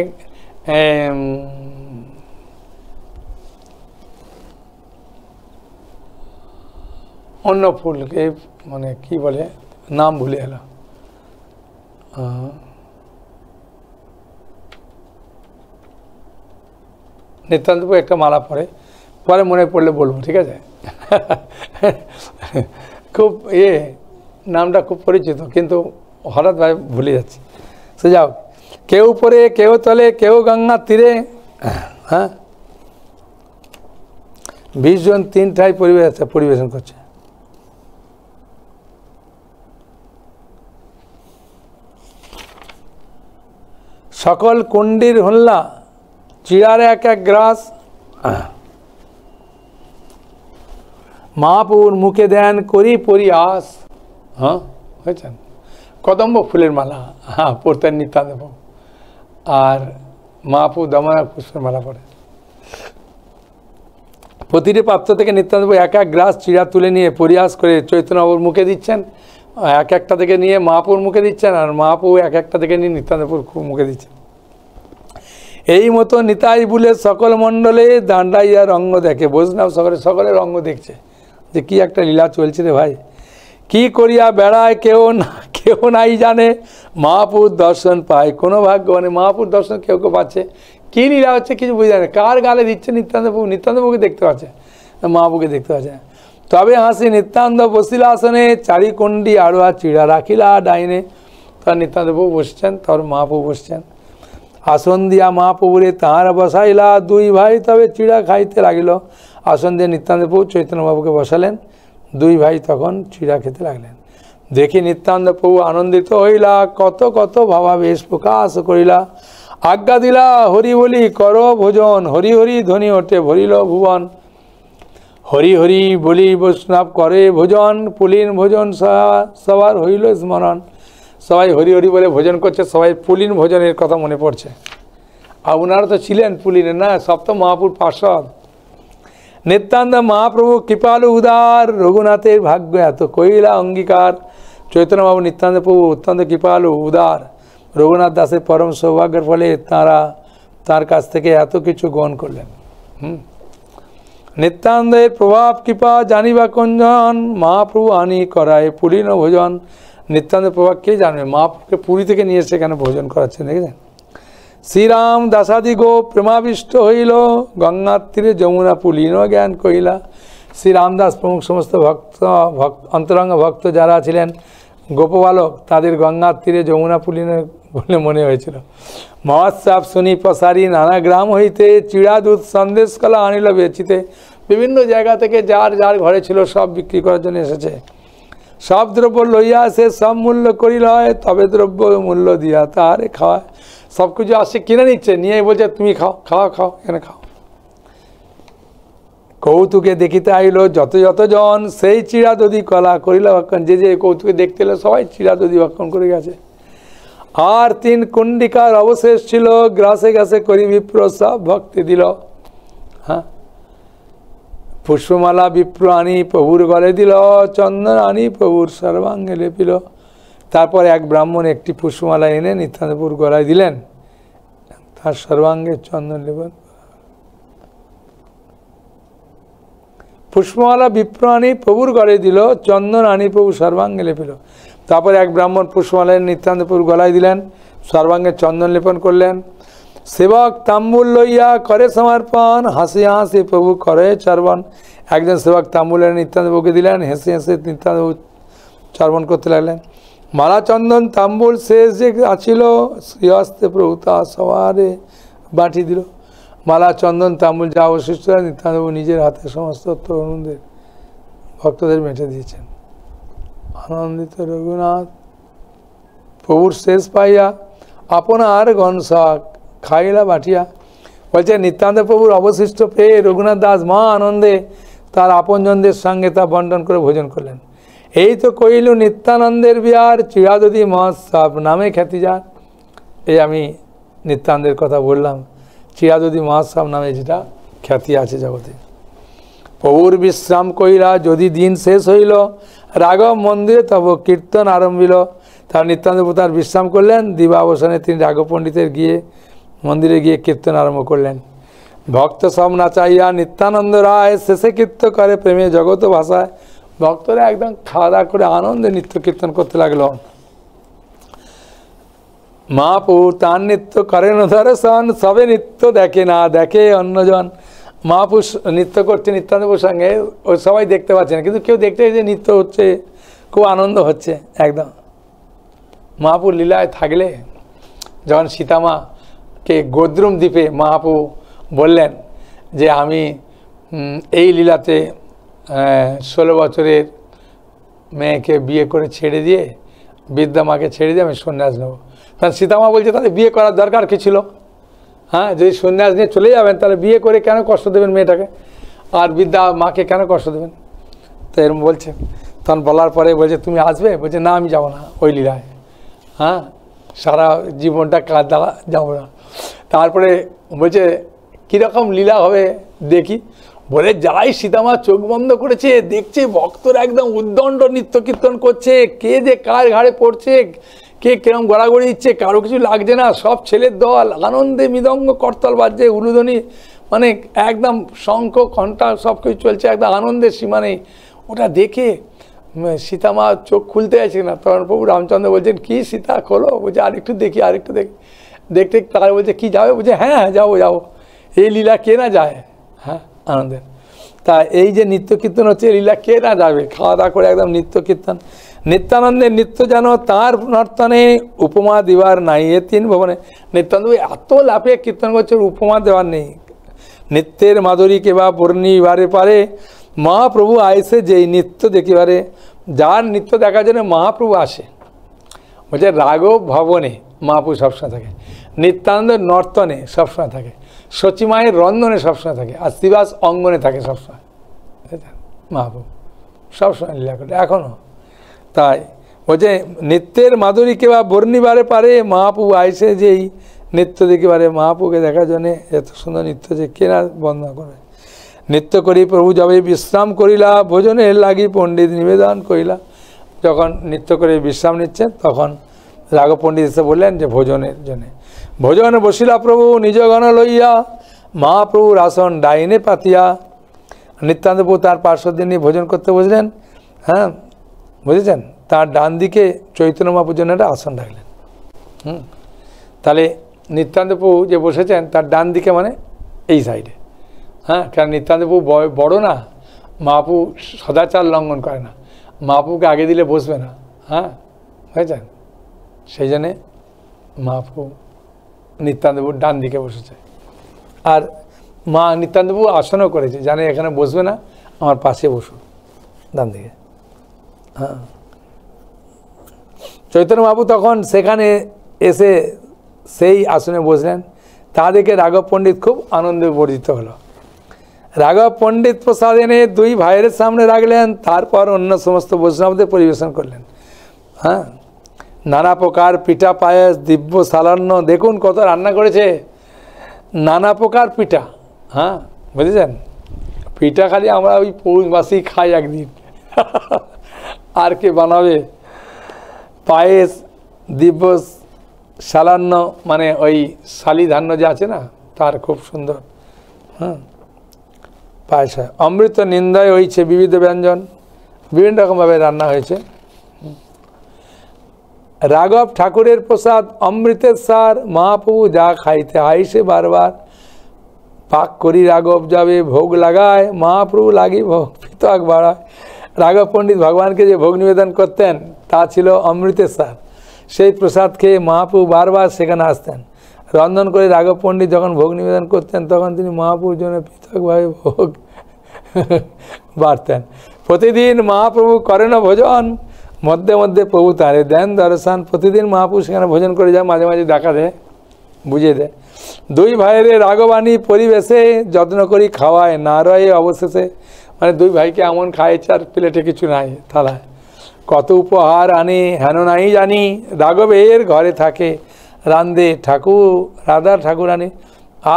অন্য ফুলকে মানে কি বলে, নাম ভুলে এলো, নিত্যানন্দবাবু একটা মালা পরে, পরে মনে পড়লে বলবো, ঠিক আছে। খুব নামটা খুব পরিচিত, কিন্তু হঠাৎ ভাই ভুলে যাচ্ছি। সে যাও, কেউ উপরে কেউ তলে কেউ গঙ্গার তীরে। হ্যাঁ, 20 জন 3টায় পরিবেশন করছে। সকল কুণ্ডির হল্লা, চিড়ার এক এক গ্রাস। মহাপ্রভুর মুখে দেন করি পরিহাস। হ্যাঁ, হয়েছেন কদম্ব ফুলের মালা, হ্যাঁ পড়তেন নিত্যানন্দবাবু, আর মহাপ্রভু দমনক পুষ্পের মালা পড়ে। প্রতিটি পাত্র থেকে নিত্যানন্দবাবু এক এক গ্রাস চিড়া তুলে নিয়ে পরিহাস করে চৈতন্যবাবুর মুখে দিচ্ছেন, এক একটা থেকে নিয়ে মহাপ্রভুর মুখে দিচ্ছেন, আর মহাপ্রভু এক একটা থেকে নিয়ে নিত্যানন্দবাবুর মুখে দিচ্ছেন। এই মতো নিতাই বলে সকল মণ্ডলে দাঁড়াইয়া রঙ্গ দেখে। বৈষ্ণব সকলের রঙ্গ দেখছে যে কি একটা লীলা চলছে রে ভাই, কি করিয়া বেড়ায় কেউ নাই জানে। মহাপুর দর্শন পায় কোনো ভাগ্য, মানে মহাপুর দর্শন কেউ পাচ্ছে, কী লীলা হচ্ছে কিছু বুঝে যায় না, কার গালে দিচ্ছে নিত্যানন্দবাবুকে দেখতে পাচ্ছে, মহাপুরকে দেখতে পাচ্ছে। তবে হাসি নিত্যানন্দ বসিলা আসনে, চারিকুণ্ডি আড়োয়া চিড়া রাখিলা ডাইনে। তার নিত্যানন্দবাবু বসছেন, তার মহাপ্রভু বসছেন। আসন দিয়া মহাপ্রভুরে তাহার বসাইলা, দুই ভাই তবে চিড়া খাইতে লাগিল। আসন দিয়ে নিত্যানন্দবাবু চৈতন্যবাবুকে বসালেন, দুই ভাই তখন চিড়া খেতে লাগলেন। দেখি নিত্যানন্দবাবু আনন্দিত হইলা, কত কত ভাবাবেশ প্রকাশ করিলা। আজ্ঞা দিলা হরি বলি কর ভোজন, হরি হরি ধ্বনি ওঠে ভরিল ভুবন। হরি হরি বলি বৈষ্ণব করে ভোজন, পুলিন ভোজন সবার হইল স্মরণ। সবাই হরি হরি বলে ভোজন করছে, সবাই পুলিন ভোজনের কথা মনে পড়ছে। আর ওনারা তো ছিলেন পুলিনের, না সপ্তম মহাপুর পার্ষদ। নিত্যানন্দ মহাপ্রভু কৃপালু উদার, রঘুনাথের ভাগ্য এত কইলা অঙ্গীকার। চৈতন্যবাবু নিত্যানন্দবাবু অত্যন্ত কৃপালু উদার, রঘুনাথ দাসের পরম সৌভাগ্যের ফলে তার কাছ থেকে এত কিছু গ্রহণ করলেন। নিত্যানন্দের প্রভাব কৃপা জানিবা কোনজন, মহাপ্রভু আনি করায় পুলিন ভোজন। নিত্যানন্দের প্রভাব কে জানবে, মহাপ্রভুকে পুরী থেকে নিয়ে এসে এখানে ভোজন করাচ্ছেন, দেখেছেন। শ্রীরাম দাসাদি গো প্রেমাবিষ্ট হইল, গঙ্গার তীরে যমুনা পুলিন জ্ঞান কহিলা। শ্রী রামদাস প্রমুখ সমস্ত অন্তরঙ্গ ভক্ত যারা ছিলেন গোপবালক, তাদের গঙ্গার তীরে যমুনা পুলিন বলে মনে হয়েছিল। মহোৎসব শুনি প্রসারী নানা গ্রাম হইতে, চিড়া দুধ সন্দেশ কলা আনিল বেচিতে। বিভিন্ন জায়গা থেকে যার যার ঘরে ছিল সব বিক্রি করার জন্য এসেছে। সব দ্রব্য লইয়া আসে, সব মূল্য করিল হয়, তবে দ্রব্য মূল্য দিয়া তাহারে খাওয়ায়। সব কিছু আসে কিনে নিচ্ছে, নিয়ে বলছে তুমি খাও এখানে খাও। কৌতুকে দেখিতে আইল যত জন, সেই চিড়া দধি কলা করিল ভক্ষণ। যে কৌতুকে দেখতে এলো সবাই চিড়া দধি ভক্ষণ করে গেছে। আর 3 কুণ্ডিকার অবশেষ ছিল, গ্রাসে গ্রাসে করি বিপ্র সব ভক্তি দিল। হ্যাঁ, পুষ্পমালা বিপ্র আনি প্রভুর গলে দিল, চন্দন আনি প্রভুর সর্বাঙ্গে লেপিল। তারপর এক ব্রাহ্মণ একটি পুষ্পমালা এনে নিত্যানন্দবাবুর গলায় দিলেন, তার সর্বাঙ্গে চন্দন লেপন। পুষ্পমালা বিপ্র আনি প্রভুর গলে দিল, চন্দন আনি প্রভু সর্বাঙ্গে লেপিল। তারপর এক ব্রাহ্মণ পুষ্পমালা নিত্যানন্দবাবুর গলায় দিলেন, সর্বাঙ্গে চন্দন লেপন করলেন। সেবক তাম্বুল লইয়া করে সমর্পণ, হাসি হাসি প্রভু করে চর্বণ। একজন সেবক তাম্বুল নিত্যানন্দবাবুকে দিলেন, হেসে হেসে নিত্যানন্দবাবু চর্বণ করতে লাগলেন। মালা চন্দন তাম্বুল শেষ যে আছিল, শ্রীহস্তে প্রভু তা সবারে বাটি দিল। মালা চন্দন তাম্বুল যা অবশিষ্ট নিত্যানন্দবাবু নিজের হাতে সমস্ত তরুণদের ভক্তদের মেটে দিয়েছেন। আনন্দিত রঘুনাথ প্রভুর শেষ পাইয়া আপনার গনসা খাইলা বাটিয়া। বলছে নিত্যানন্দ প্রভুর অবশিষ্ট পেয়ে রঘুনাথ দাস মহা আনন্দে তার আপনজনদের সঙ্গে তা বন্টন করে ভোজন করলেন। এই তো কইল নিত্যানন্দের বিহার চিরাদতি মহোৎসব নামে খ্যাতি যার। এই আমি নিত্যানন্দের কথা বললাম, চিরাদতি মহোৎসব নামে যেটা খ্যাতি আছে জগতে। প্রভুর বিশ্রাম কইলা যদি দিন শেষ হইল রাঘব মন্দিরে তব কীর্তন আরম্ভিল। তার নিত্যানন্দ প্রভু তার বিশ্রাম করলেন, দিবাবসানে তিনি রাঘব পণ্ডিতের মন্দিরে গিয়ে কীর্তন আরম্ভ করলেন। ভক্ত সব নাচাইয়া নিত্যানন্দ রায় শেষে কীর্তন করে প্রেমে জগত ভাষায়। ভক্তরা একদম খাওয়া দাওয়া করে আনন্দে নৃত্য কীর্তন করতে লাগলো। মহাপ্রভু তার নৃত্য করেন দর্শন, সবে নৃত্য দেখে না দেখে অন্যজন। মহাপুরুষ নৃত্য করছে নিত্যানন্দপুর সঙ্গে, ওই সবাই দেখতে পাচ্ছে না, কিন্তু কেউ দেখতে যে নৃত্য হচ্ছে, খুব আনন্দ হচ্ছে একদম। মহাপুর লীলায় থাকলে যখন সীতামাকে গোদ্রুম দ্বীপে মহাপ্রভু বললেন যে আমি এই লীলাতে 16 বছরের মেয়েকে বিয়ে করে ছেড়ে দিয়ে, বিদ্যা মাকে ছেড়ে দিয়ে আমি সন্ন্যাস নেব। তখন সীতামা বলছে তাহলে বিয়ে করার দরকার কী ছিল? হ্যাঁ, যদি সন্ন্যাস নিয়ে চলে যাবেন তাহলে বিয়ে করে কেন কষ্ট দেবেন মেয়েটাকে, আর বিদ্যা মাকে কেন কষ্ট দেবেন? তো এরকম বলছে। তখন বলার পরে বলছে তুমি আসবে? বলছে না আমি যাবো না ওই লীলায়, হ্যাঁ সারা জীবনটা কাজ দ্বারা যাবো না। তারপরে বলছে কীরকম লীলা হবে দেখি। বলে যাই সীতামা চোখ বন্ধ করেছে, দেখছে ভক্তরা একদম উদ্দণ্ড নৃত্য কীর্তন করছে, কে যে কার ঘাড়ে পড়ছে, কে কিরম গড়াগড়ি দিচ্ছে, কারো কিছু লাগছে না, সব ছেলের দল আনন্দে মৃদঙ্গ করতাল বাজছে, উলুধ্বনি, মানে একদম শঙ্খ ঘণ্টা সব কিছু চলছে, একদম আনন্দের সীমা নেই। ওটা দেখে সীতামা চোখ খুলতে চাইছে না। তখন প্রভু রামচন্দ্র বলছেন কি সীতা খোলো? বলছে আরেকটু দেখি আরেকটু দেখি। দেখতে তারা বলছে কি যাবে? বলছে হ্যাঁ হ্যাঁ যাবো যাবো, এই লীলা কে না যায়, হ্যাঁ আনন্দের। তা এই যে নিত্য কীর্তন হচ্ছে লীলা কে না যাবে, খাওয়া দাওয়া করে একদম নিত্য কীর্তন। নিত্যানন্দের নৃত্য যেন তাঁর নর্তনে উপমা দিবার নাই এ 3 ভুবনে। নিত্যানন্দ এত লাফিয়ে কীর্তন করছে, উপমা দেওয়ার নেই। নৃত্যের মাধুরী কেবা বর্ণিবারে পারে, মহাপ্রভু আইসে যেই নৃত্য দেখিবারে। যার নৃত্য দেখার জন্য মহাপ্রভু আসে, বলছে রাঘব ভবনে মহাপ্রভু সবসময় থাকে, নিত্যানন্দের নর্তনে সবসময় থাকে, সচিমায়ের রন্ধনে সবসময় থাকে, আর শ্রীবাস অঙ্গনে থাকে সবসময়। মহাপ্রভু সবসময় লীলা করে এখনও। তাই বলছে নৃত্যের মাধুরী কেবা বর্ণিবারে পারে, মহাপ্রভু আইসে যেই নৃত্য দেখিবারে। মহাপ্রভুকে দেখার জন্যে এত সুন্দর নৃত্য যে কেনা বন্দনা করে। নৃত্য করি প্রভু যাবে বিশ্রাম করিলা, ভোজনের লাগি পণ্ডিত নিবেদন করিলা। যখন নৃত্য করে বিশ্রাম নিচ্ছেন তখন রাঘব পণ্ডিত এসে বললেন যে ভোজনের জন্যে। ভোজনে বসিলা প্রভু নিজগণ লইয়া, মহাপ্রভুর আসন ডাইনে পাতিয়া। নিত্যানন্দ প্রভু তার পার্শ্বদের নিয়ে ভোজন করতে বসলেন, হ্যাঁ বুঝেছেন। তার ডান দিকে চৈতন্য মহাপ্রভুর জন্য একটা আসন রাখলেন। তাহলে নিত্যানন্দ প্রভু যে বসেছেন তার ডান দিকে মানে এই সাইডে, হ্যাঁ। কারণ নিত্যানন্দ প্রভু বড় না, মহাপ্রভু সদাচার লঙ্ঘন করে না, মহাপ্রভুকে আগে দিলে বসবে না, হ্যাঁ বুঝেছেন। সেই জন্যে মহাপ্রভু নিত্যানন্দবাবুর ডান দিকে বসেছে। আর নিত্যানন্দবাবু আসনও করেছে, জানে এখানে বসবে না, আমার পাশে বসুন ডান দিকে, হ্যাঁ। চৈতন্য মহাপ্রভু তখন সেখানে এসে সেই আসনে বসলেন। তা দেখে রাঘব পণ্ডিত খুব আনন্দে বর্ধিত হলো। রাঘব পণ্ডিত প্রসাদ এনে 2 ভাইয়ের সামনে রাখলেন, তারপর অন্য সমস্ত বৈষ্ণবদের পরিবেশন করলেন, হ্যাঁ। নানা প্রকার পিঠা পায়েস দিব্য সালান্ন, দেখুন কত রান্না করেছে, নানা প্রকার পিঠা, হ্যাঁ বুঝেছেন। পিঠা খালি আমরা ওই পৌষ মাসেই খাই একদিন, আর কে বানাবে। পায়েস দিব্য সালান্ন মানে ওই শালি ধান্য যে আছে না তার খুব সুন্দর, হ্যাঁ পায়েস হয়। অমৃত নিন্দায় হয়েছে বিবিধ ব্যঞ্জন, বিভিন্ন রকমভাবে রান্না হয়েছে। রাঘব ঠাকুরের প্রসাদ অমৃতের সার, মহাপ্রভু যা খাইতে আইসে বারবার। পাক করি রাঘব যাবে ভোগ লাগায়, মহাপ্রভু লাগি ভোগ পিতক বাড়ায়। রাঘব পণ্ডিত ভগবানকে যে ভোগ নিবেদন করতেন তা ছিল অমৃতের সার। সেই প্রসাদ খেয়ে মহাপ্রভু বারবার সেখানে আসতেন। রন্ধন করে রাঘব পণ্ডিত যখন ভোগ নিবেদন করতেন তখন তিনি মহাপ্রভুর জন্য পৃথকভাবে ভোগ বাড়তেন। প্রতিদিন মহাপ্রভু করেন ভোজন, মধ্যে মধ্যে প্রভু তারে দেন দর্শন। প্রতিদিন মহাপ্রভু সেখানে ভোজন করে যায়, মাঝে মাঝে দেখা দেয়, বুঝিয়ে দেয়। দুই ভাইয়ের রাগবাণী পরিবেশে যত্ন করি খাওয়ায়, না রয়ে অবশেষে, মানে দুই ভাইকে এমন খাইয়েছে আর প্লেটে কিছু নাই থালায়। কত উপহার আনে হেন নাই জানি, রাঘবের ঘরে থাকে রান্ধে ঠাকুর রাধার ঠাকুরানী।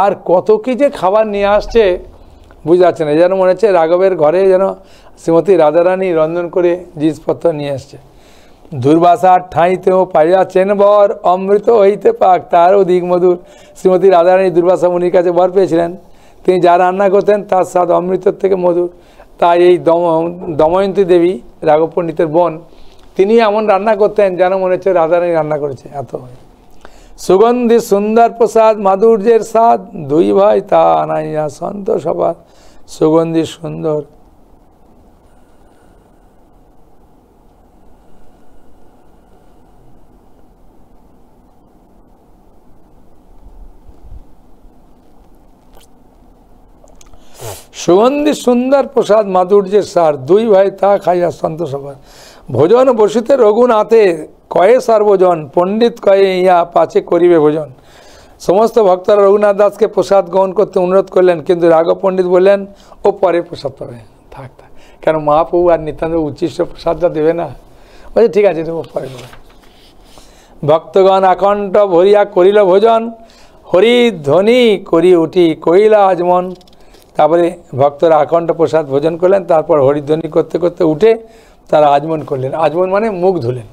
আর কত কি যে খাবার নিয়ে আসছে বুঝতে পারছে না, যেন মনে হচ্ছে রাঘবের ঘরে যেন শ্রীমতী রাধারানী রন্ধন করে জিনিসপত্র নিয়ে আসছে। দুর্বাসার ঠাঁইতেও পাইয়াছেন বর, অমৃত হইতে পাক তারও দিক মধুর। শ্রীমতী রাধারানী দুর্বাসা মুনির কাছে বর পেয়েছিলেন, তিনি যা রান্না করতেন তার স্বাদ অমৃতর থেকে মধুর। তাই এই দময়ন্তী দেবী রাঘব পণ্ডিতের বোন, তিনি এমন রান্না করতেন যেন মনে হচ্ছে রাধারানী রান্না করেছে, এত সুগন্ধি সুন্দর প্রসাদ মাধুর্যের স্বাদ, দুই ভাই তা আনাইয়া সন্তোষ সবার। সুগন্ধি সুন্দর সুগন্ধি সুন্দর প্রসাদ মাধুর্যের সার, দুই ভাই তা খাইয়া সন্তোষ সবার। ভোজন বসিতে রঘুনাথে কয়ে সার্বজন, পণ্ডিত কয়ে ইয়া পাছে করিবে ভোজন। সমস্ত ভক্তরা রঘুনাথ দাসকে প্রসাদ গ্রহণ করতে অনুরোধ করলেন, কিন্তু রাঘব পণ্ডিত বললেন ও পরে প্রসাদ পাবে, থাক থাক, কেন মহাপ্রভু আর নিত্যান্ত উচ্ছিষ্ট প্রসাদটা দেবে না, বলছে ঠিক আছে দেবো পরে দেবো। ভক্তগণ আকণ্ঠ ভরিয়া করিল ভোজন, হরি ধ্বনি করি উঠি কইলা আজমন। তারপরে ভক্তরা আকণ্ঠ প্রসাদ ভোজন করলেন, তারপর হরিধ্বনি করতে করতে উঠে তারা আজমন করলেন। আজমন মানে মুখ ধুলেন।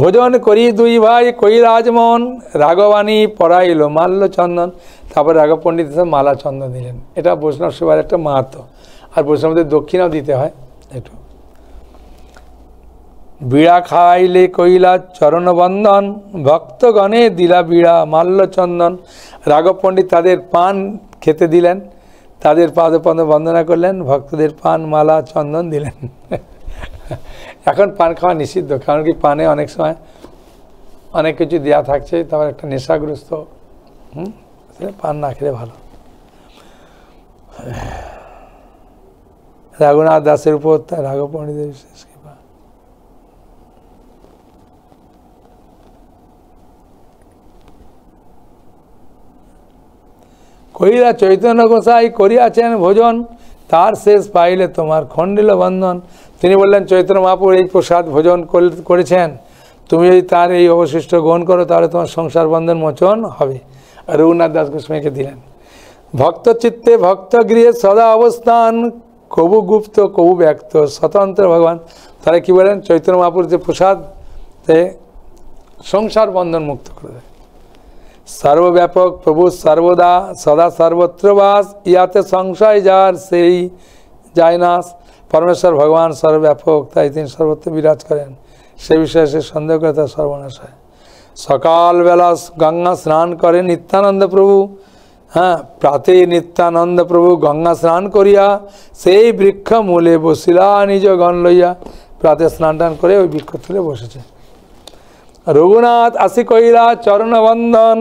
ভোজন করি দুই ভাই কইলা আজমন, রাঘবাণী পরাইল মাল্য চন্দন। তারপর রাঘব পণ্ডিত মালা চন্দন দিলেন। এটা বৈষ্ণব সেবার একটা মাহাত্ম্য। আর বৈষ্ণবদের দক্ষিণাও দিতে হয় একটু। বিড়া খাইলে কইলা চরণবন্দন, ভক্তগণে দিলা বিড়া মাল্য চন্দন। রাঘব পণ্ডিত তাদের পান খেতে দিলেন, তাদের পাদপদ বন্দনা করলেন, ভক্তদের পান মালা চন্দন দিলেন। এখন পান খাওয়া নিষিদ্ধ, কারণ কি পানে অনেক সময় অনেক কিছু দেওয়া থাকছে, তারপর একটা নেশাগ্রস্ত, পান না খেলে ভালো। রঘুনাথ দাসের উপর রাঘব পণ্ডিতের বিশেষ কৃপা। কইলা চৈতন্য গোসাই করিয়াছেন ভোজন, তার শেষ পাইলে তোমার খণ্ডিল বন্ধন। তিনি বললেন চৈতন্য মহাপ্রভু এই প্রসাদ ভোজন করেছেন, তুমি যদি তার এই অবশিষ্ট গ্রহণ করো তাহলে তোমার সংসার বন্ধন মোচন হবে। রঘুনাথ দাস গোস্বামীকে দিলেন। ভক্ত চিত্তে ভক্ত গৃহে সদা অবস্থান, কবু গুপ্ত কবু ব্যক্ত স্বতন্ত্র ভগবান। তারা কি বলেন চৈতন্য মহাপ্রভুর যে প্রসাদ সংসার বন্ধন মুক্ত করে দেয়। সর্বব্যাপক প্রভু সর্বদা সদা সর্বত্র বাস, ইয়াতে সংশয় যার সেই যায় নাশ। পরমেশ্বর ভগবান সর্বব্যাপক, তাই তিনি সর্বত্র বিরাজ করেন, সে বিষয়ে সে সন্দেহ করে তার সর্বনাশ হয়। সকালবেলা গঙ্গা স্নান করে নিত্যানন্দ প্রভু, হ্যাঁ প্রাতে নিত্যানন্দ প্রভু গঙ্গা স্নান করিয়া সেই বৃক্ষ মূলে বসিলা নিজ গণ লইয়া। প্রাতে স্নান টান করে ওই বৃক্ষ তুলে বসেছে। রঘুনাথ আসি কইলা চরণবন্দন,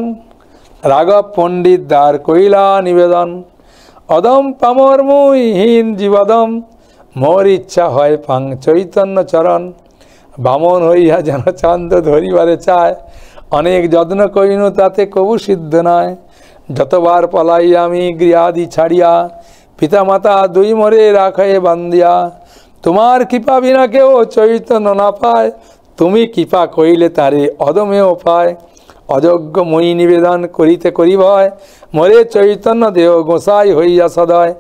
রাঘব পণ্ডিত দ্বার কইলা নিবেদন। অদম পামর মুহীন জীবদম, মোর ইচ্ছা হয় পাং চৈতন্য চরণ। বামন হইয়া যেন চান্দ ধরিবারে চায়, অনেক যত্ন কইনু তাতে কবু সিদ্ধ নয়। যতবার পলাই আমি গৃহাদি ছাড়িয়া, পিতা মাতা দুই মোরে রাখে বান্দিয়া। তোমার কৃপা বিনা কেউ চৈতন্য না পায়, তুমি কৃপা কইলে তারে অদমেও পায়। অযোগ্য মই নিবেদন করিতে করি ভয়, মোরে চৈতন্য দেহ গোসাই হইয়া সদয়।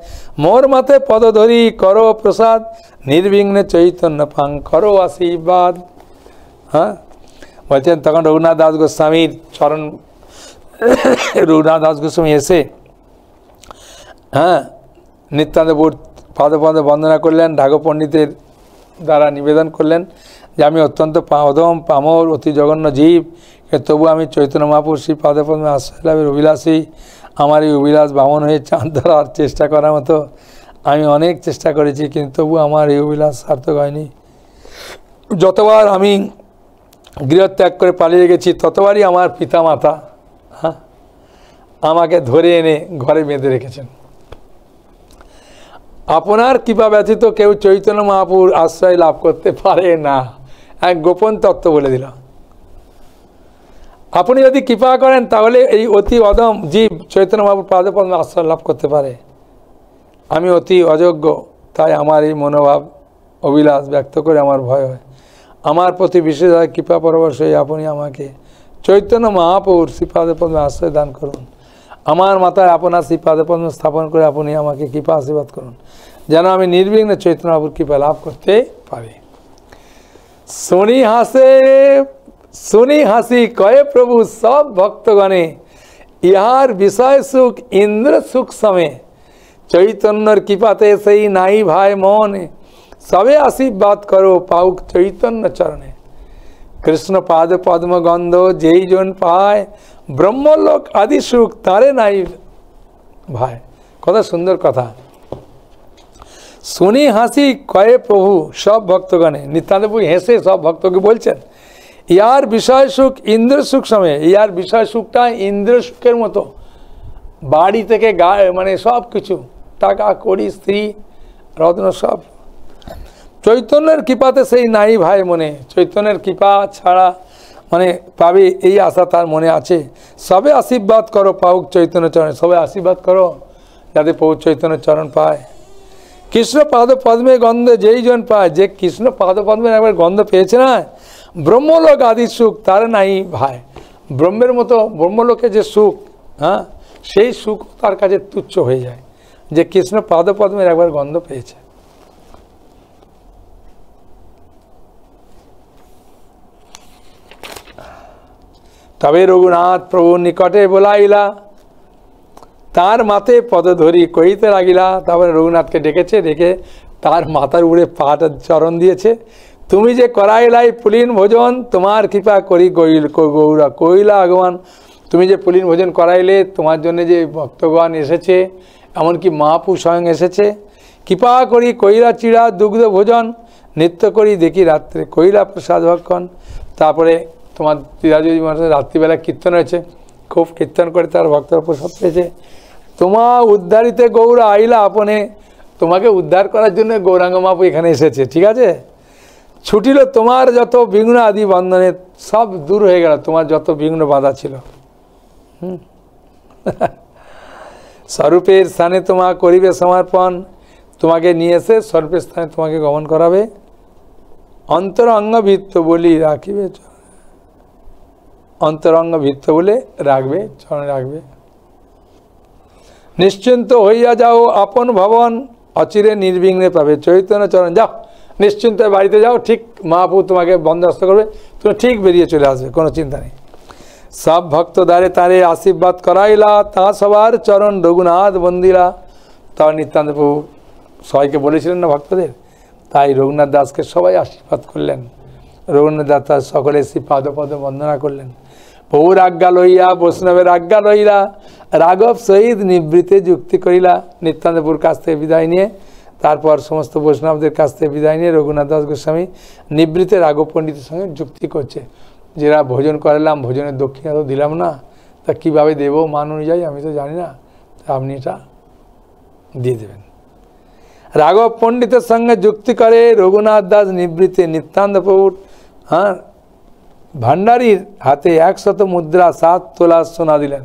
মোর মাতে পদ ধরি করো প্রসাদ, নির্বিঘ্নে চৈতন্য পাং করো আশীর্বাদ। হ্যাঁ বলছেন তখন রঘুনাথ দাস গোস্বামীর চরণ, রঘুনাথ দাস গোস্বামী এসে হ্যাঁ নিত্যানন্দপুর পাদে পাদে বন্দনা করলেন, রাঘব পণ্ডিতের দ্বারা নিবেদন করলেন যে আমি অত্যন্ত অধম পামর অতি জঘন্য জীব, তবু আমি চৈতন্য মহাপুরুষ শ্রী পাদে পদ্মে আশ্রয় লাভের অভিলাষী। আমার এই অভিলাষ বামন হয়ে চাঁদ ধরার চেষ্টা করার মতো আমি অনেক চেষ্টা করেছি, কিন্তু তবু আমার এই অভিলাষ সার্থক হয়নি। যতবার আমি গৃহত্যাগ করে পালিয়ে গেছি ততবারই আমার পিতা মাতা হ্যাঁ, আমাকে ধরে এনে ঘরে বেঁধে রেখেছেন। আপনার কৃপা ব্যতীত কেউ চৈতন্য মহাপ্রভুর আশ্রয় লাভ করতে পারে না। এক গোপন তত্ত্ব বলে দিল। আপনি যদি কৃপা করেন তাহলে এই অতি অদম জীব চৈতন্য মহাপ্রভুর পাদপদ্মে আশ্রয় লাভ করতে পারে। আমি অতি অযোগ্য, তাই আমার এই মনোভাব অভিলাষ ব্যক্ত করে আমার ভয় হয়। আমার প্রতি বিশেষ কৃপা পরবশ হয়ে আপনি আমাকে চৈতন্য মহাপ্রভুর শ্রীপাদপদ্মে আশ্রয় দান করুন। আমার মাথায় আপনার শ্রীপাদপদ্ম স্থাপন করে আপনি আমাকে কৃপা আশীর্বাদ করুন, যেন আমি নির্বিঘ্নে চৈতন্য মহাপ্রভুর কৃপা লাভ করতে পারি। শুনি হাসি কয়ে প্রভু সব ভক্তগণে, ইহার বিষয় সুখ ইন্দ্র সুখ সমে, চৈতন্যর কৃপাতে সেই নাই ভাই মনে, সবে আশীর্বাদ করো পাউক চৈতন্য চরণে। কৃষ্ণ পাদ পদ্ম গন্ধ যেই জন পায়, ব্রহ্মলোক আদি সুখ তারে নাই ভাই। কত সুন্দর কথা। শুনি হাসি কয়ে প্রভু সব ভক্তগণে, নিত্যানন্দ প্রভু হেসে সব ভক্তকে বলছেন, ইয়ার বিষয় সুখ ইন্দ্র সুখ সময়ে, ইয়ার বিষয় সুখটা ইন্দ্র সুখের মতো, বাড়ি থেকে গায়ে মানে সব কিছু, টাকা কড়ি স্ত্রী রত্ন সব, চৈতন্যের কৃপাতে সেই নাই ভাই মনে, চৈতন্যের কৃপা ছাড়া মানে পাবে এই আশা তার মনে আছে। সবে আশীর্বাদ করো পাউক চৈতন্য চরণে, সবে আশীর্বাদ করো যাতে প্রভু চৈতন্য চরণ পায়। কৃষ্ণ পাদ পদ্মে গন্ধে যেই জন পায়, যে কৃষ্ণ পাদ পদ্মের একবার গন্ধ পেয়েছে না, ব্রহ্মলোক আদি সুখ তার নাই ভাই। ব্রহ্মের মতো ব্রহ্মলোকে যে সুখ, হ্যাঁ, সেই সুখ তার কাছে তুচ্ছ হয়ে যায়, যে কৃষ্ণ পাদ পদ্মের একবার গন্ধ পেয়েছে। তবে রঘুনাথ প্রভুর নিকটে বলাইলা, তার মাথে পদ ধরি কইতে লাগিলা। তারপরে রঘুনাথকে ডেকেছে, ডেকে তার মাথার উপরে পাটা চরণ দিয়েছে। তুমি যে করাইলাই পুলিন ভোজন, তোমার কৃপা করি গৌরা কইলা ভগবান। তুমি যে পুলিন ভোজন করাইলে, তোমার জন্য যে ভক্তগণ এসেছে, এমনকি মহাপ্রভু স্বয়ং এসেছে, কৃপা করি কইলা চিড়া দুগ্ধ ভোজন, নিত্য করি দেখি রাত্রে কইলা প্রসাদ ভক্ষণ। তারপরে তোমার তিরাজী মানুষের রাত্রিবেলা কীর্তন হয়েছে, খুব কীর্তন করে তার ভক্তরা প্রসাদ পেয়েছে। তোমা উদ্ধারিতে গৌরা আইলা আপনে, তোমাকে উদ্ধার করার জন্য গৌরাঙ্গ মহাপ্রভু এখানে এসেছে, ঠিক আছে। ছুটিল তোমার যত বিঘ্ন আদি বন্ধনে, সব দূর হয়ে গেল তোমার যত বিঘ্ন বাধা ছিল। স্বরূপের স্থানে তোমা করিবে সমর্পণ, তোমাকে নিয়ে এসে স্বরূপের স্থানে তোমাকে গমন করাবে। অন্তরঙ্গ ভিত্ত বলি রাখিবে, অন্তরঙ্গ ভিত্ত বলে রাখবে, চরণে রাখবে। নিশ্চিন্ত হইয়া যাও আপন ভবন, অচিরে নির্বিঘ্নে পাবে চৈতন্য চরণ। যাও নিশ্চিন্ত বাড়িতে যাও, ঠিক মহাপ্রভু তোমাকে বন্দোবস্ত করবে, তুমি ঠিক বেরিয়ে চলে আসবে, কোনো চিন্তা নেই। সব ভক্ত দ্বারে তারে আশীর্বাদ করাইলা, তা সবার চরণ রঘুনাথ বন্দিলা। তাও নিত্যানন্দ প্রভু সবাইকে বলেছিলেন না ভক্তদের, তাই রঘুনাথ দাসকে সবাই আশীর্বাদ করলেন। রঘুনাথ দাস তার সকলে শ্রী পাদপদ বন্দনা করলেন। প্রভুর আজ্ঞা লইয়া বৈষ্ণবের আজ্ঞা লইলা, রাঘব সহিত নিবৃত্তে যুক্তি করিলা। নিত্যানন্দপুর কাছ থেকে বিদায় নিয়ে, তারপর সমস্ত বৈষ্ণবদের কাছ থেকে বিদায় নিয়ে রঘুনাথ দাস গোস্বামী নিবৃত্তে রাঘব পণ্ডিতের সঙ্গে যুক্তি করছে, যেটা ভোজন করালাম, ভোজনের দক্ষিণা তো দিলাম না, তা কীভাবে দেবো মান অনুযায়ী আমি তো জানি না, তা আপনি এটা দিয়ে দেবেন। রাঘব পণ্ডিতের সঙ্গে যুক্তি করে রঘুনাথ দাস নিবৃত্তে নিত্যানন্দ প্রভুর ভান্ডারীর হাতে 100 মুদ্রা 7 তোলা সোনা দিলেন।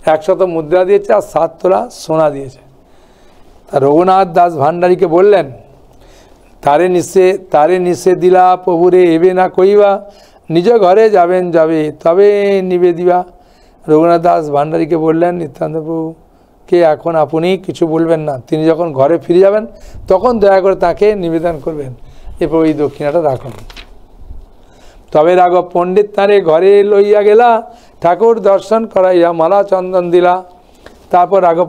100 মুদ্রা দিয়েছে আর 7 তোলা সোনা দিয়েছে। তা রঘুনাথ দাস ভান্ডারীকে বললেন, তারে নিষে দিলা প্রভুরে এবে না কইবা, নিজ ঘরে যাবেন যাবে তবে নিবে দিবা। রঘুনাথ দাস ভান্ডারীকে বললেন, নিত্যানন্দ প্রভুকে এখন আপনি কিছু বলবেন না, তিনি যখন ঘরে ফিরে যাবেন তখন দয়া করে তাকে নিবেদন করবেন, এরপর এই দক্ষিণাটা রাখুন। তবে রাঘব পণ্ডিত তারে ঘরে লইয়া গেলা, ঠাকুর দর্শন করাইয়া মালা চন্দন দিলা। তারপর রাঘব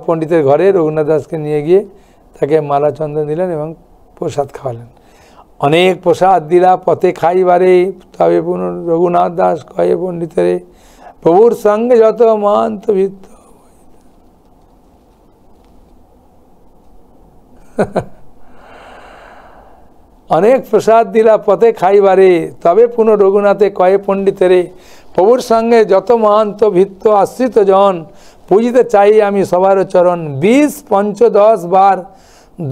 পণ্ডিতের ঘরে রঘুনাথ দাসকে নিয়ে গিয়ে তাকে মালা চন্দন দিলেন এবং প্রসাদ খাওয়ালেন। অনেক প্রসাদ দিলা পথে খাইবারে, তবে পুনঃ রঘুনাথ দাস কয়ে পণ্ডিতেরে, প্রভুর সঙ্গে যত মহান্ত ভিত্ত। অনেক প্রসাদ দিলা পথে খাইবারে, তবে পুনঃ রঘুনাথে কয়ে পণ্ডিতেরে, প্রভুর সঙ্গে যত মহান্ত ভিত্ত আশ্রিত জন, পুজিতে চাই আমি সবার চরণ। 20 পঞ্চ 10 বার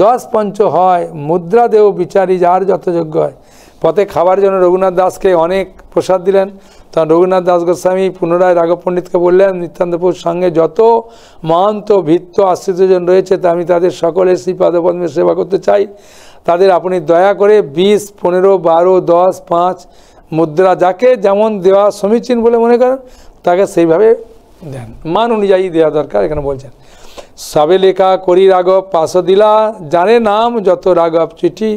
10 পঞ্চ হয়, মুদ্রা দেও বিচারি যার যত যোগ্য হয়। পথে খাবার জন্য রঘুনাথ দাসকে অনেক প্রসাদ দিলেন। তখন রঘুনাথ দাস গোস্বামী পুনরায় রাঘব পণ্ডিতকে বললেন, নিত্যানন্দপুর সঙ্গে যত মহান্ত ভিত্ত আশ্রিতজন রয়েছে তা আমি তাদের সকলের শ্রী পাদপদ্মে সেবা করতে চাই। তাদের আপনি দয়া করে 20, 15, 12, 10, 5 মুদ্রা যাকে যেমন দেওয়া সমীচীন বলে মনে করেন তাকে সেইভাবে দেন, মান অনুযায়ী দেওয়া দরকার এখানে বলছেন। সবে লেখা করি রাঘব পাশ দিলা, জানে নাম যত রাঘব চিঠি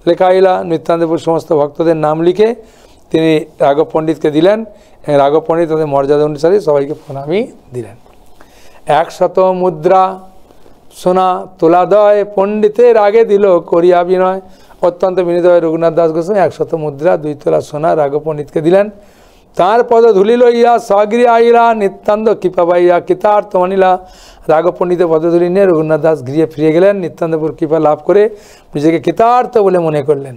লেখাইলা। নিত্যানন্দপুর সমস্ত ভক্তদের নাম লিখে তিনি রাঘব পণ্ডিতকে দিলেন। রাঘব পণ্ডিত তাদের মর্যাদা অনুসারে সবাইকে প্রণামী দিলেন। 100 মুদ্রা সোনা তোলাদয়, পণ্ডিতের আগে দিল করিয়া বিনয়। অত্যন্ত বিনীত হয়ে রঘুনাথ দাস গোস্বামী 100 মুদ্রা 2 তোলা সোনা রাঘব পণ্ডিতকে দিলেন। তাঁর পদ ধুলি লইয়া স্বগৃহে আইলা, নিত্যানন্দ কৃপা পাইয়া কৃতার্থ মানিলা। রাঘব পণ্ডিতের পদধূলি নিয়ে রঘুনাথ দাস গৃহে ফিরে গেলেন। নিত্যানন্দপুর কৃপা লাভ করে নিজেকে কৃতার্থ বলে মনে করলেন।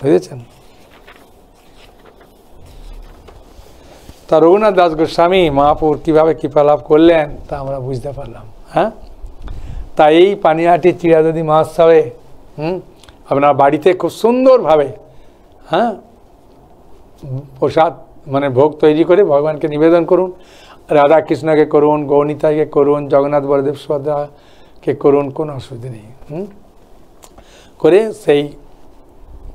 বুঝেছেন? তা রঘুনাথ দাস গোস্বামী মহাপুর কীভাবে কৃপা লাভ করলেন তা আমরা বুঝতে পারলাম। হ্যাঁ, তা এই পানিহাটি চিরাদদি মহোৎসবে আপনার বাড়িতে খুব সুন্দরভাবে প্রসাদ মানে ভোগ তৈরি করে ভগবানকে নিবেদন করুন। রাধা কৃষ্ণকে করুন, গৌরনিতাইকে করুন, জগন্নাথ বলদেব সুভদ্রাকে করুন, কোনো অসুবিধা নেই। করে সেই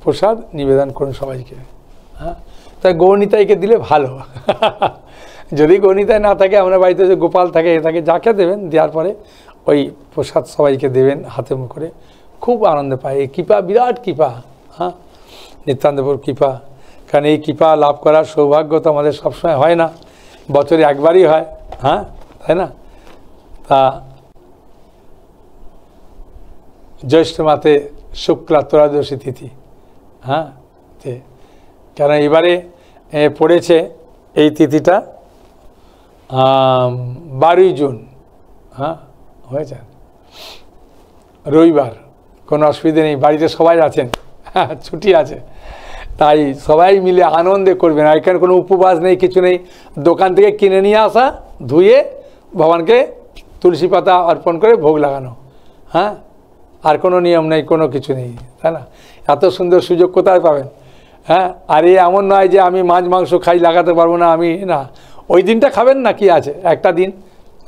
প্রসাদ নিবেদন করুন সবাইকে। হ্যাঁ, তাই গৌরনিতাইকে দিলে ভালো। যদি গৌরনিতাই না থাকে, আমরা বাড়িতে যে গোপাল থাকে তাকে যাকে দেবেন, দেওয়ার পরে ওই প্রসাদ সবাইকে দেবেন হাতে মুখ করে, খুব আনন্দ পায়। এই কৃপা বিরাট কৃপা। হ্যাঁ, নিত্যানন্দপুর কৃপা। কারণ এই কৃপা লাভ করার সৌভাগ্য তো আমাদের সবসময় হয় না, বছরে একবারই হয়। হ্যাঁ, তাই না? তা জ্যৈষ্ঠ মাসে শুক্লা ত্রয়োদশী তিথি। হ্যাঁ, কেন এবারে পড়েছে এই তিথিটা 12ই জুন। হ্যাঁ, হয়েছে রবিবার, কোনো অসুবিধা নেই, বাড়িতে সবাই আছেন, হ্যাঁ ছুটি আছে, তাই সবাই মিলে আনন্দে করবেন। এখানে কোনো উপবাস নেই, কিছু নেই। দোকান থেকে কিনে নিয়ে আসা, ধুয়ে ভগবানকে তুলসী পাতা অর্পণ করে ভোগ লাগানো। হ্যাঁ, আর কোনো নিয়ম নেই, কোনো কিছু নেই, তাই না? এত সুন্দর সুযোগ কোথায় পাবেন? হ্যাঁ, আর এমন নয় যে আমি মাছ মাংস খাই, লাগাতে পারবো না আমি, না। ওই দিনটা খাবেন না, কি আছে, একটা দিন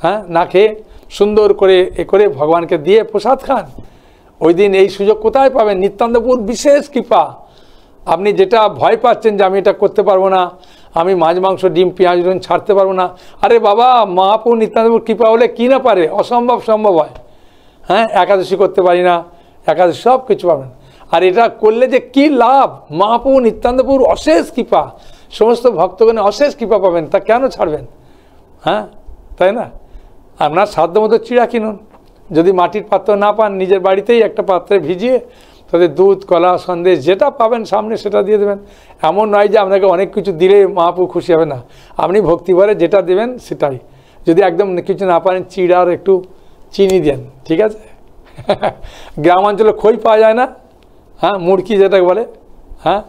হ্যাঁ না খেয়ে সুন্দর করে করে ভগবানকে দিয়ে প্রসাদ খান। ওই দিন এই সুযোগ কোথায় পাবেন? নিত্যানন্দপুর বিশেষ কৃপা। আপনি যেটা ভয় পাচ্ছেন যে আমি এটা করতে পারবো না, আমি মাছ মাংস ডিম পেঁয়াজ রসুন ছাড়তে পারবো না, আরে বাবা, মহাপুর নিত্যানন্দপুর কৃপা হলে কি না পারে, অসম্ভব সম্ভব হয়। হ্যাঁ, একাদশী করতে পারি না, একাদশী সব কিছু পাবেন। আর এটা করলে যে কি লাভ, মহাপুর নিত্যানন্দপুর অশেষ কৃপা, সমস্ত ভক্তগণে অশেষ কৃপা পাবেন, তা কেন ছাড়বেন? হ্যাঁ, তাই না? আপনার সাধ্য মতো চিড়া কিনুন, যদি মাটির পাত্র না পান নিজের বাড়িতেই একটা পাত্রে ভিজিয়ে তাদের দুধ কলা সন্দেশ যেটা পাবেন সামনে সেটা দিয়ে দেবেন। এমন নয় যে আপনাকে অনেক কিছু দিলে মহাপ্রভু খুশি হবে না, আপনি ভক্তিভরে যেটা দেবেন সেটাই। যদি একদম কিছু না পারেন, চিড়ার একটু চিনি দেন, ঠিক আছে? গ্রাম অঞ্চলে খই পাওয়া যায় না, হ্যাঁ, মুড়কি যেটাকে বলে, হ্যাঁ,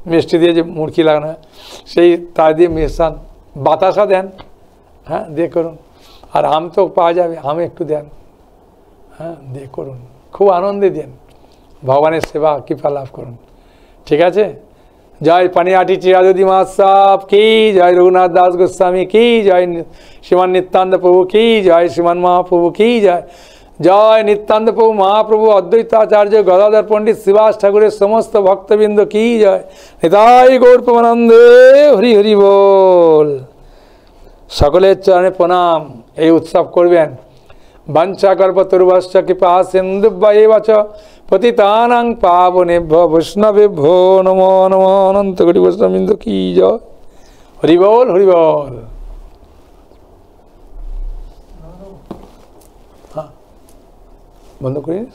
মিষ্টি দিয়ে যে মুড়কি লাগানো হয়, সেই তা দিয়ে মেশান, বাতাসা দেন, হ্যাঁ, দিয়ে করুন। আর আম তো পাওয়া যাবে, আম একটু দেন, হ্যাঁ, দিয়ে করুন, খুব আনন্দে দেন, ভগবানের সেবা কৃপা লাভ করুন, ঠিক আছে? জয় পানিহাটি চিরাদদি মহোৎসব কি জয়, রঘুনাথ দাস গোস্বামী কি জয়, শ্রীমান নিত্যানন্দ প্রভু কি জয়, শ্রীমান মহাপ্রভু কি জয়। জয় নিত্যানন্দ প্রভু মহাপ্রভু অদ্বৈতাচার্য গদাধর পণ্ডিত শ্রীবাস ঠাকুরের সমস্ত ভক্তবৃন্দ কি জয়। নিতাই গৌর প্রেমানন্দে হরি হরি বল। সকলের চরণে প্রণাম। এই উৎসব করবেন। বাঞ্ছা কল্পতরুভ্যশ্চ কৃপা সিন্ধুভ্যেব চ পতিতানাং পাবনেভ্যো বৈষ্ণবেভ্যো নমো নমো। অনন্ত কোটি বৈষ্ণববৃন্দ কি জয়। হরি বল হরি বল। হ্যাঁ, বন্ধ করিস।